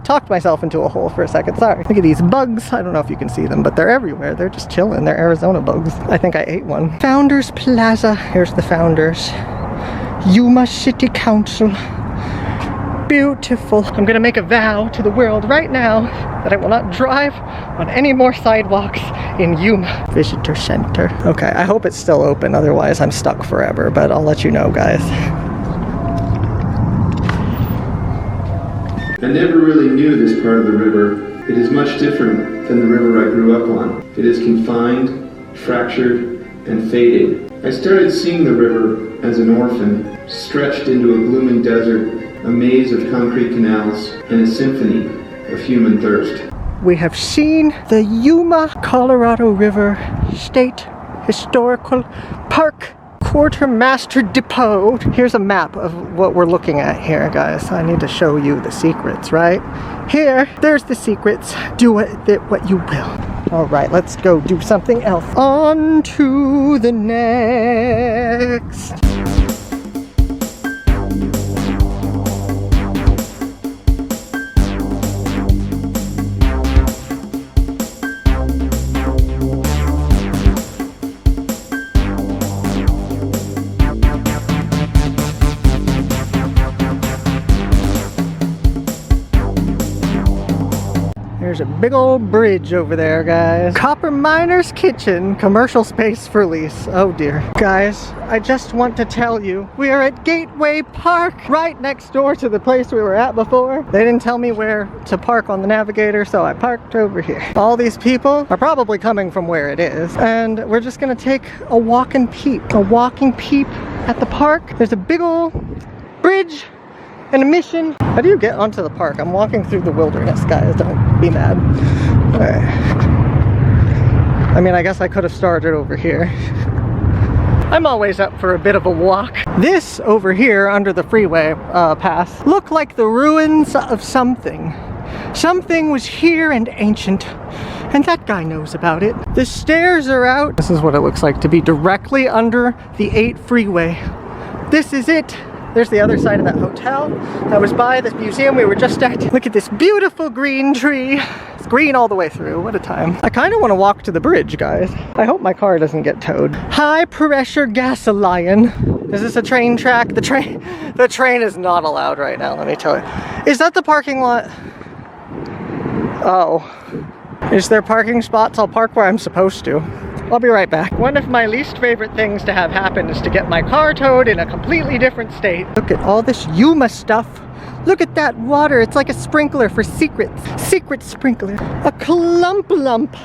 talked myself into a hole for a second, sorry. Look at these bugs. I don't know if you can see them, but they're everywhere. They're just chilling. They're Arizona bugs. I think I ate one. Founders Plaza. Here's the Founders. Yuma City Council. Beautiful. I'm gonna make a vow to the world right now that I will not drive on any more sidewalks in Yuma. Visitor Center. Okay, I hope it's still open, otherwise I'm stuck forever, but I'll let you know, guys. I never really knew this part of the river. It is much different than the river I grew up on. It is confined, fractured, and fading. I started seeing the river as an orphan, stretched into a glooming desert, a maze of concrete canals, and a symphony of human thirst. We have seen the Yuma, Colorado River State Historical Park Quartermaster Depot. Here's a map of what we're looking at here, guys. I need to show you the secrets, right? Here, there's the secrets. Do with it what you will. All right, let's go do something else. On to the next. There's a big old bridge over there, guys. Copper Miner's Kitchen, commercial space for lease. Oh dear. Guys, I just want to tell you, we are at Gateway Park, right next door to the place we were at before. They didn't tell me where to park on the navigator, so I parked over here. All these people are probably coming from where it is, and we're just gonna take a walking peep at the park. There's a big old bridge An mission. How do you get onto the park? I'm walking through the wilderness, guys. Don't be mad. Alright. I mean, I guess I could have started over here. I'm always up for a bit of a walk. This over here under the freeway pass look like the ruins of something. Something was here and ancient, and that guy knows about it. The stairs are out. This is what it looks like to be directly under the 8 freeway. This is it. There's the other side of that hotel. I was by this museum we were just at. Look at this beautiful green tree. It's green all the way through. What a time. I kind of want to walk to the bridge, guys. I hope my car doesn't get towed. High pressure gasoline. Is this a train track? The train is not allowed right now, let me tell you. Is that the parking lot? Oh. Is there parking spots? I'll park where I'm supposed to. I'll be right back. One of my least favorite things to have happen is to get my car towed in a completely different state. Look at all this Yuma stuff. Look at that water. It's like a sprinkler for secrets. Secret sprinkler. A clump lump.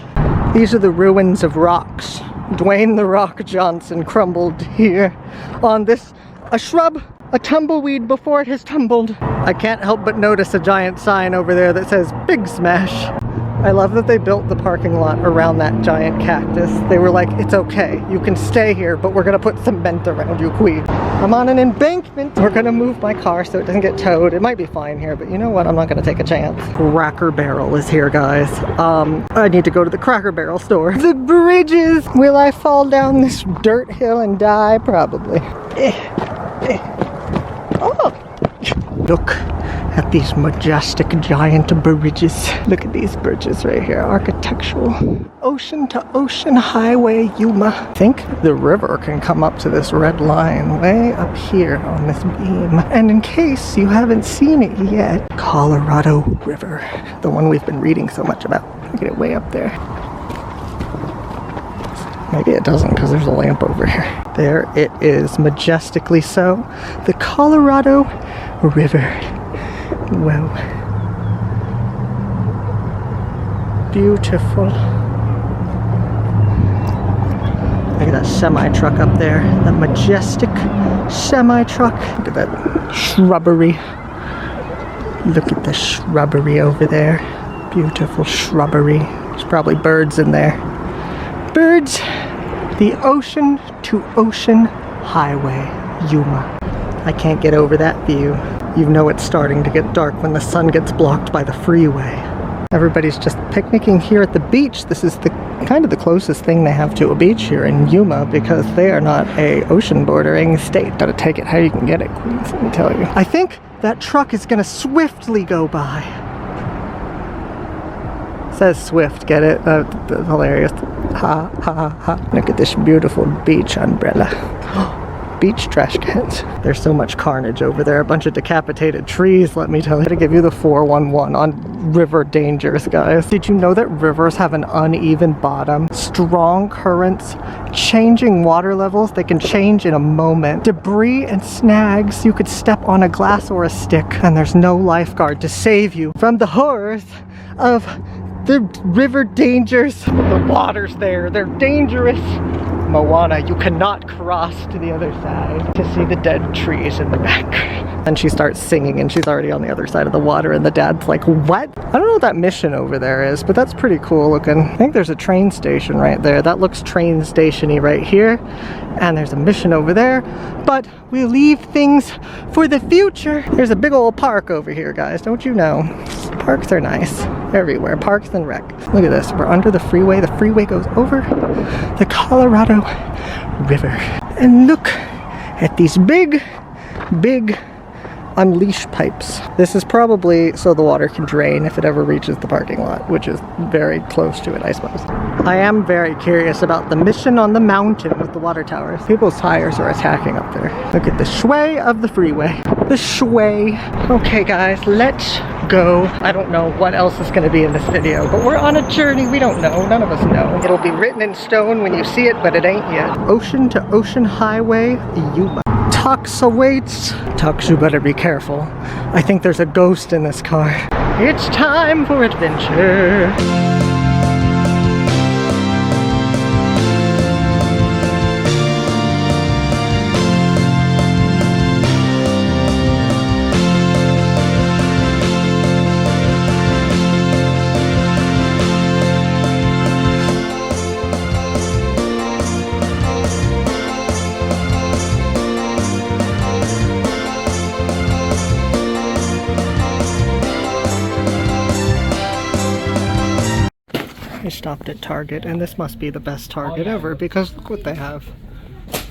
These are the ruins of rocks. Dwayne the Rock Johnson crumbled here on this, a shrub, a tumbleweed before it has tumbled. I can't help but notice a giant sign over there that says Big Smash. I love that they built the parking lot around that giant cactus. They were like, it's okay, you can stay here, but we're gonna put cement around you, queen. I'm on an embankment. We're gonna move my car so it doesn't get towed. It might be fine here, but you know what? I'm not gonna take a chance. Cracker Barrel is here, guys. I need to go to the Cracker Barrel store. The bridges! Will I fall down this dirt hill and die? Probably. Oh! Look at these majestic giant bridges. Look at these bridges right here. Architectural. Ocean to ocean highway, Yuma. I think the river can come up to this red line way up here on this beam. And in case you haven't seen it yet, Colorado River. The one we've been reading so much about. Look at it way up there. Maybe it doesn't because there's a lamp over here. There it is, majestically so. The Colorado River. Wow. Beautiful. Look at that semi-truck up there. That majestic semi-truck. Look at that shrubbery. Look at the shrubbery over there. Beautiful shrubbery. There's probably birds in there. Birds. The ocean to ocean highway, Yuma. I can't get over that view. You know it's starting to get dark when the sun gets blocked by the freeway. Everybody's just picnicking here at the beach. This is the kind of the closest thing they have to a beach here in Yuma because they are not a ocean bordering state. Gotta take it how you can get it, Queens, let me tell you. I think that truck is gonna swiftly go by. It says Swift, get it? That's hilarious. Ha ha ha. Look at this beautiful beach umbrella. Beach trash cans. There's so much carnage over there. A bunch of decapitated trees, let me tell you. To give you the 411 on river dangers, guys. Did you know that rivers have an uneven bottom? Strong currents, changing water levels. They can change in a moment. Debris and snags. You could step on a glass or a stick and there's no lifeguard to save you from the horrors of the river dangers. The water's there. They're dangerous. Moana, you cannot cross to the other side to see the dead trees in the background. And she starts singing and she's already on the other side of the water and the dad's like, what? I don't know what that mission over there is, but that's pretty cool looking. I think there's a train station right there. That looks train station-y right here. And there's a mission over there, but we'll leave things for the future. There's a big old park over here, guys, don't you know? Parks are nice everywhere, parks and rec. Look at this, we're under the freeway. The freeway goes over the Colorado River. And look at these big unleash pipes. This is probably so the water can drain if it ever reaches the parking lot, which is very close to it, I suppose. I am very curious about the mission on the mountain with the water towers. People's tires are attacking up there. Look at the sway of the freeway. The sway. Okay guys, let's go. I don't know what else is going to be in this video, but we're on a journey. We don't know. None of us know. It'll be written in stone when you see it, but it ain't yet. Ocean to ocean highway, Yuma. Tux awaits. Tux, you better be careful. I think there's a ghost in this car. It's time for adventure. I stopped at Target, and this must be the best Target ever because look what they have.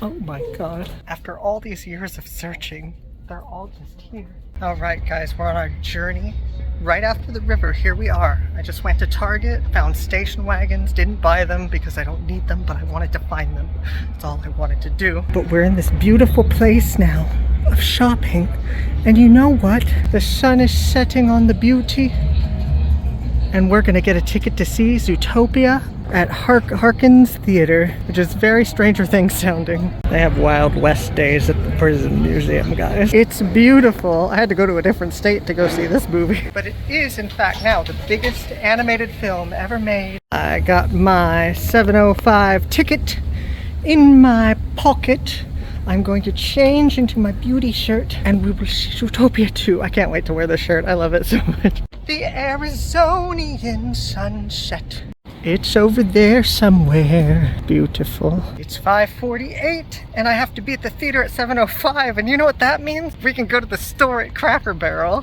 Oh my god. After all these years of searching, they're all just here. Alright guys, we're on our journey. Right after the river, here we are. I just went to Target, found station wagons, didn't buy them because I don't need them, but I wanted to find them. That's all I wanted to do. But we're in this beautiful place now of shopping. And you know what? The sun is setting on the beauty. And we're gonna get a ticket to see Zootopia at Harkins Theater, which is very Stranger Things sounding. They have Wild West days at the prison museum, guys. It's beautiful. I had to go to a different state to go see this movie. But it is, in fact, now the biggest animated film ever made. I got my 7:05 ticket in my pocket. I'm going to change into my beauty shirt and we will see Zootopia too. I can't wait to wear this shirt. I love it so much. The Arizonian sunset. It's over there somewhere. Beautiful. It's 5:48 and I have to be at the theater at 7:05, and you know what that means? We can go to the store at Cracker Barrel.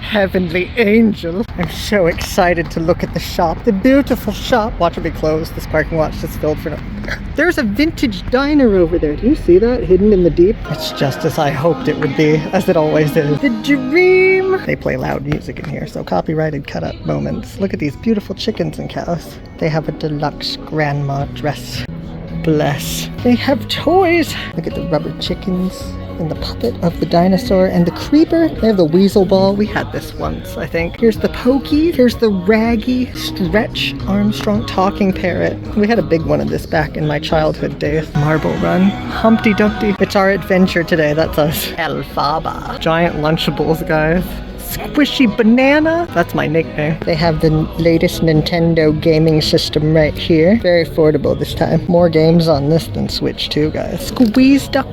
Heavenly angel. I'm so excited to look at the shop. The beautiful shop. Watch it be closed. This parking lot's just filled for now. There's a vintage diner over there. Do you see that? Hidden in the deep? It's just as I hoped it would be, as it always is. The dream! They play loud music in here, so copyrighted cut up moments. Look at these beautiful chickens and cows. They have a deluxe grandma dress. Bless. They have toys. Look at the rubber chickens. And the puppet of the dinosaur and the creeper. They have the weasel ball. We had this once, I think. Here's the pokey. Here's the raggy Stretch Armstrong talking parrot. We had a big one of this back in my childhood days. Marble Run. Humpty Dumpty. It's our adventure today. That's us. Elphaba. Giant Lunchables, guys. Squishy Banana. That's my nickname. They have the latest Nintendo gaming system right here. Very affordable this time. More games on this than Switch 2, guys. Squeeze Duck.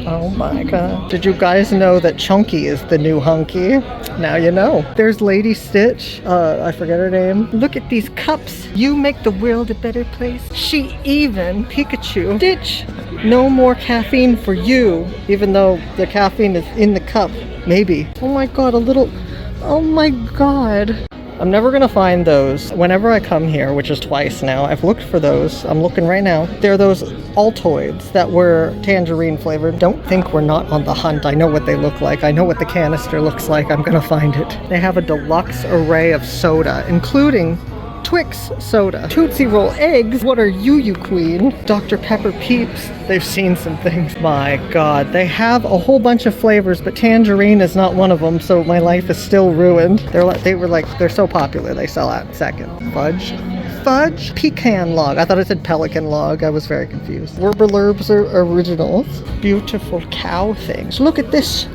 Oh my god. Did you guys know that Chunky is the new Hunky? Now you know. There's Lady Stitch. I forget her name. Look at these cups. You make the world a better place. She even. Pikachu. Stitch. No more caffeine for you. Even though the caffeine is in the cup. Maybe. Oh my god, a little... Oh my god. I'm never gonna find those. Whenever I come here, which is twice now, I've looked for those. I'm looking right now. They're those Altoids that were tangerine flavored. Don't think we're not on the hunt. I know what they look like. I know what the canister looks like. I'm gonna find it. They have a deluxe array of soda, including Twix soda, Tootsie Roll eggs. What are you queen? Dr. Pepper Peeps. They've seen some things. My god, they have a whole bunch of flavors, but tangerine is not one of them, so my life is still ruined. They're so popular, they sell out in seconds. Fudge pecan log. I thought it said pelican log. I was very confused. Werberlerbs are originals. Beautiful cow things. Look at this.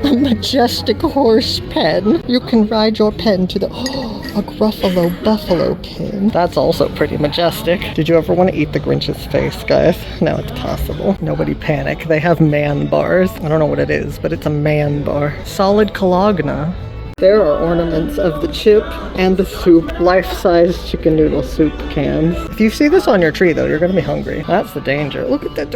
A majestic horse pen. You can ride your pen to the... a Gruffalo Buffalo pen. That's also pretty majestic. Did you ever want to eat the Grinch's face, guys? Now it's possible. Nobody panic. They have man bars. I don't know what it is, but it's a man bar. Solid Cologna. There are ornaments of the chip and the soup. Life-size chicken noodle soup cans. If you see this on your tree, though, you're going to be hungry. That's the danger. Look at that.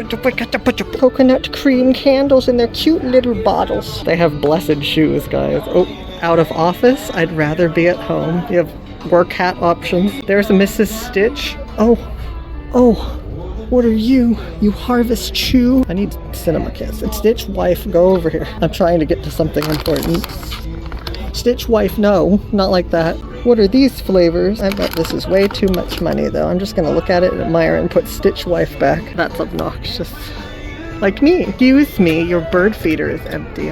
Coconut cream candles in their cute little bottles. They have blessed shoes, guys. Oh, out of office? I'd rather be at home. You have work hat options. There's a Mrs. Stitch. Oh. What are you? You harvest chew? I need cinema kiss. It's Stitch wife. Go over here. I'm trying to get to something important. Stitch wife, no, not like that. What are these flavors? I bet this is way too much money though. I'm just gonna look at it, admire it, and put Stitch wife back. That's obnoxious. Like me. Excuse me, your bird feeder is empty.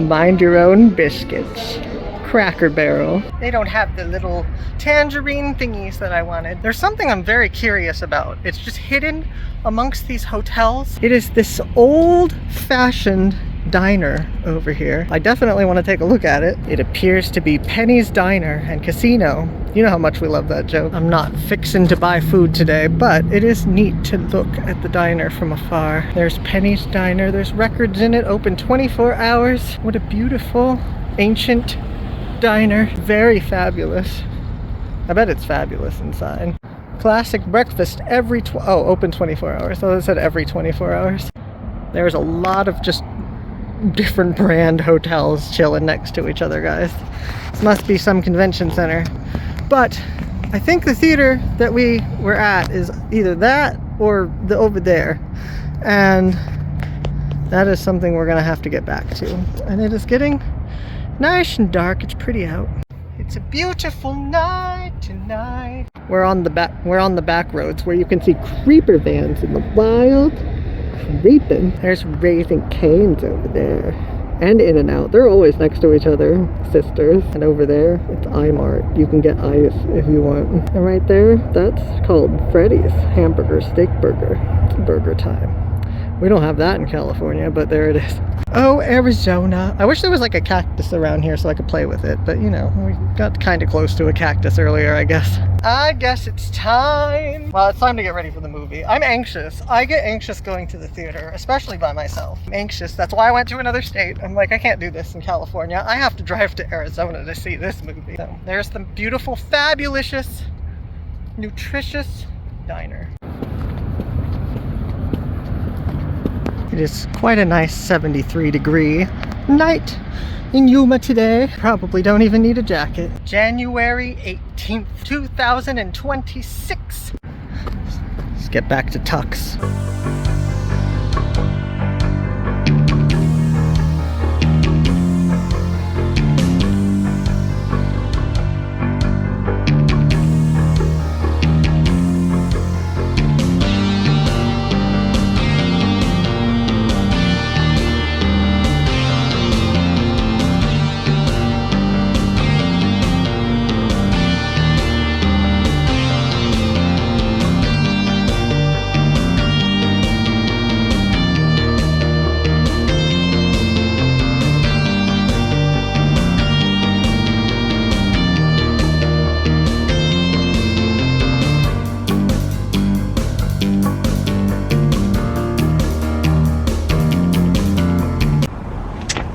Mind your own biscuits. Cracker Barrel. They don't have the little tangerine thingies that I wanted. There's something I'm very curious about. It's just hidden amongst these hotels. It is this old-fashioned diner over here. I definitely want to take a look at it. It appears to be Penny's Diner and Casino. You know how much we love that joke. I'm not fixing to buy food today, but it is neat to look at the diner from afar. There's Penny's Diner. There's records in it, open 24 hours. What a beautiful, ancient diner. Very fabulous. I bet it's fabulous inside. Classic breakfast every open 24 hours. So it said every 24 hours. There's a lot of just different brand hotels chilling next to each other, guys. This must be some convention center. But I think the theater that we were at is either that or the over there. And that is something we're gonna have to get back to. And it is getting nice and dark. It's pretty out. It's a beautiful night tonight. We're on the back roads where you can see creeper vans in the wild. Creeping. There's Raising Cane's over there. And In-N-Out. They're always next to each other. Sisters. And over there, it's iMart. You can get ice if you want. And right there, that's called Freddy's Hamburger Steak Burger. It's burger time. We don't have that in California, but there it is. Oh, Arizona. I wish there was like a cactus around here so I could play with it, but you know, we got kind of close to a cactus earlier, I guess. I guess it's time. Well, it's time to get ready for the movie. I'm anxious. I get anxious going to the theater, especially by myself. I'm anxious. That's why I went to another state. I'm like, I can't do this in California. I have to drive to Arizona to see this movie. So there's the beautiful, fabulous, nutritious diner. It is quite a nice 73-degree night in Yuma today. Probably don't even need a jacket. January 18th, 2026. Let's get back to Tux.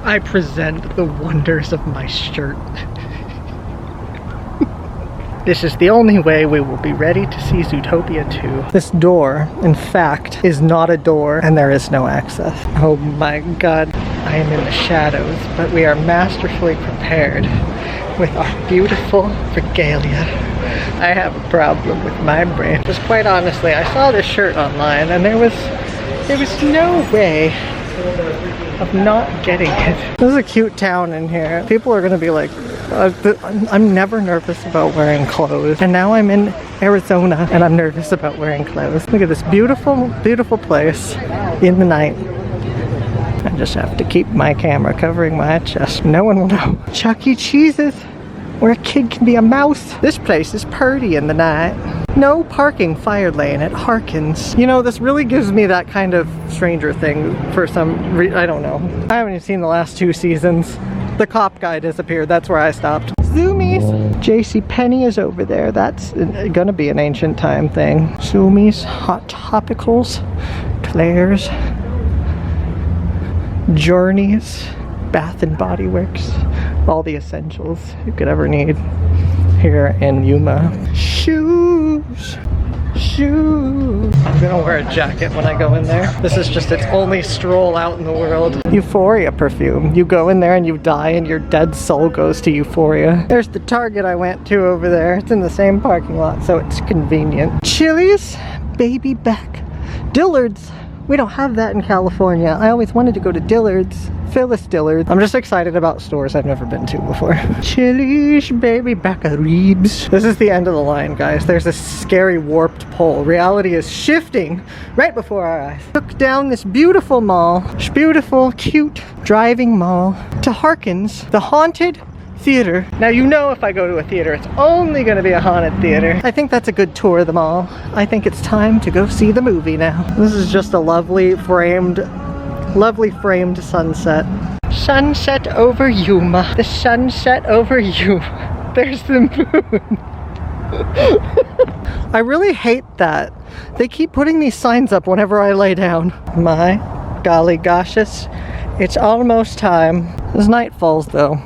I present the wonders of my shirt. This is the only way we will be ready to see Zootopia 2. This door, in fact, is not a door and there is no access. Oh my god, I am in the shadows, but we are masterfully prepared with our beautiful regalia. I have a problem with my brain. Just quite honestly, I saw this shirt online and there was no way of not getting it. This is a cute town in here. People are gonna be like, I'm never nervous about wearing clothes. And now I'm in Arizona and I'm nervous about wearing clothes. Look at this beautiful, beautiful place in the night. I just have to keep my camera covering my chest. No one will know. Chuck E. Cheese's, where a kid can be a mouse. This place is purty in the night. No parking fire lane at Harkins. You know, this really gives me that kind of Stranger Thing for some reason. I don't know. I haven't even seen the last 2 seasons. The cop guy disappeared. That's where I stopped. Zoomies. JCPenney is over there. That's gonna be an ancient time thing. Zoomies, Hot Topicals, Claire's, Journeys, Bath and Body Works. All the essentials you could ever need here in Yuma. Shoes. I'm gonna wear a jacket when I go in there. This is just its only stroll out in the world. Euphoria perfume. You go in there and you die and your dead soul goes to Euphoria. There's the Target I went to over there. It's in the same parking lot, so it's convenient. Chili's, Baby Back. Dillard's. We don't have that in California. I always wanted to go to Dillard's. Phyllis Dillard. I'm just excited about stores I've never been to before. Chili's, Baby Back ribs. This is the end of the line, guys. There's a scary warped pole. Reality is shifting right before our eyes. Look down this beautiful mall, this beautiful, cute driving mall to Harkins, the haunted theater. Now you know if I go to a theater, it's only gonna be a haunted theater. I think that's a good tour of the mall. I think it's time to go see the movie now. This is just a lovely framed Lovely framed sunset. Sunset over Yuma. The sunset over Yuma. There's the moon. I really hate that. They keep putting these signs up whenever I lay down. My golly goshus, it's almost time. As night falls though,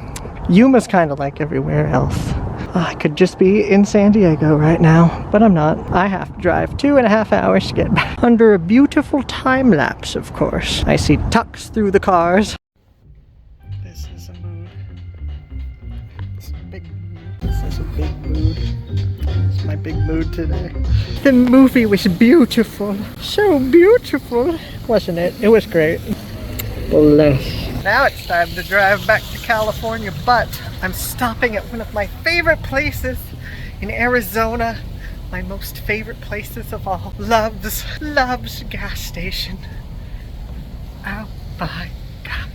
Yuma's kind of like everywhere else. I could just be in San Diego right now, but I'm not. I have to drive 2.5 hours to get back. Under a beautiful time lapse, of course. I see tucks through the cars. This is a mood. This is a big mood. This is a big mood. It's my big mood today. The movie was beautiful. So beautiful, wasn't it? It was great. Bless. Now it's time to drive back to California, but I'm stopping at one of my favorite places in Arizona. My most favorite places of all. Love's gas station. Oh my God.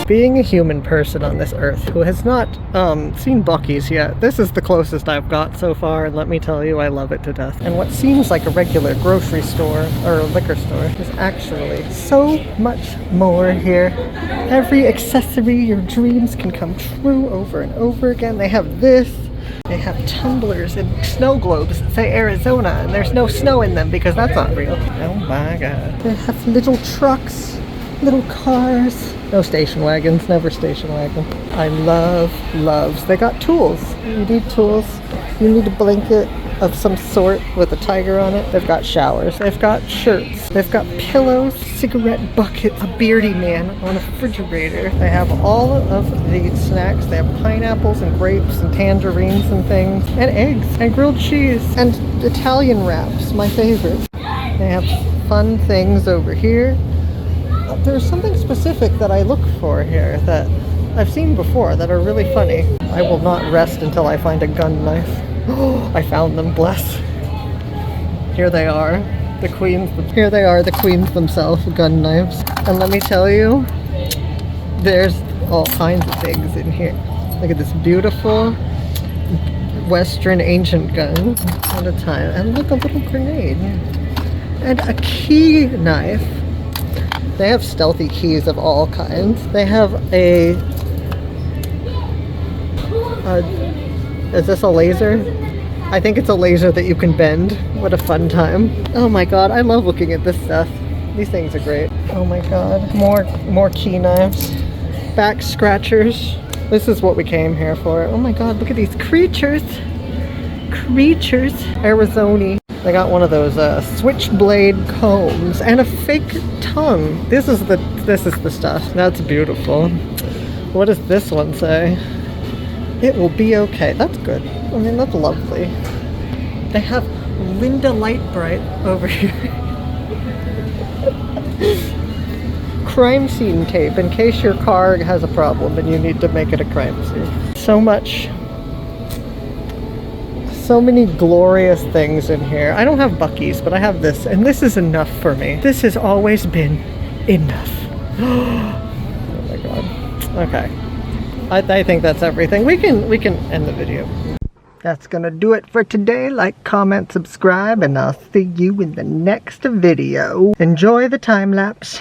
Being a human person on this earth who has not seen Buc-ee's yet, this is the closest I've got so far, and let me tell you, I love it to death. And what seems like a regular grocery store or a liquor store is actually so much more here. Every accessory your dreams can come true over and over again. They have this. They have tumblers and snow globes that say Arizona, and there's no snow in them because that's not real. Oh my God. They have little trucks, little cars. No station wagons, never station wagon. I love Loves. They got tools. You need tools. You need a blanket of some sort with a tiger on it. They've got showers. They've got shirts. They've got pillows, cigarette buckets, a beardy man on a refrigerator. They have all of the snacks. They have pineapples and grapes and tangerines and things, and eggs and grilled cheese and Italian wraps, my favorite. They have fun things over here. There's something specific that I look for here that I've seen before that are really funny. I will not rest until I find a gun knife. Oh, I found them, bless. Here they are, the queens. Here they are, the queens themselves, gun knives. And let me tell you, there's all kinds of things in here. Look at this beautiful Western ancient gun at a time. And look, a little grenade. And a key knife. They have stealthy keys of all kinds. They have is this a laser? I think it's a laser that you can bend. What a fun time. Oh my God, I love looking at this stuff. These things are great. Oh my God, more key knives. Back scratchers. This is what we came here for. Oh my God, look at these creatures. Creatures. Arizona. They got one of those switchblade combs and a fake tongue. This is the stuff. That's beautiful. What does this one say? It will be okay. That's good. I mean, that's lovely. They have Linda Lightbright over here. Crime scene tape in case your car has a problem and you need to make it a crime scene. So many glorious things in here. I don't have Buc-ee's, but I have this, and this is enough for me. This has always been enough. Oh my God. Okay. I think that's everything. We can end the video. That's gonna do it for today. Like, comment, subscribe, and I'll see you in the next video. Enjoy the time lapse.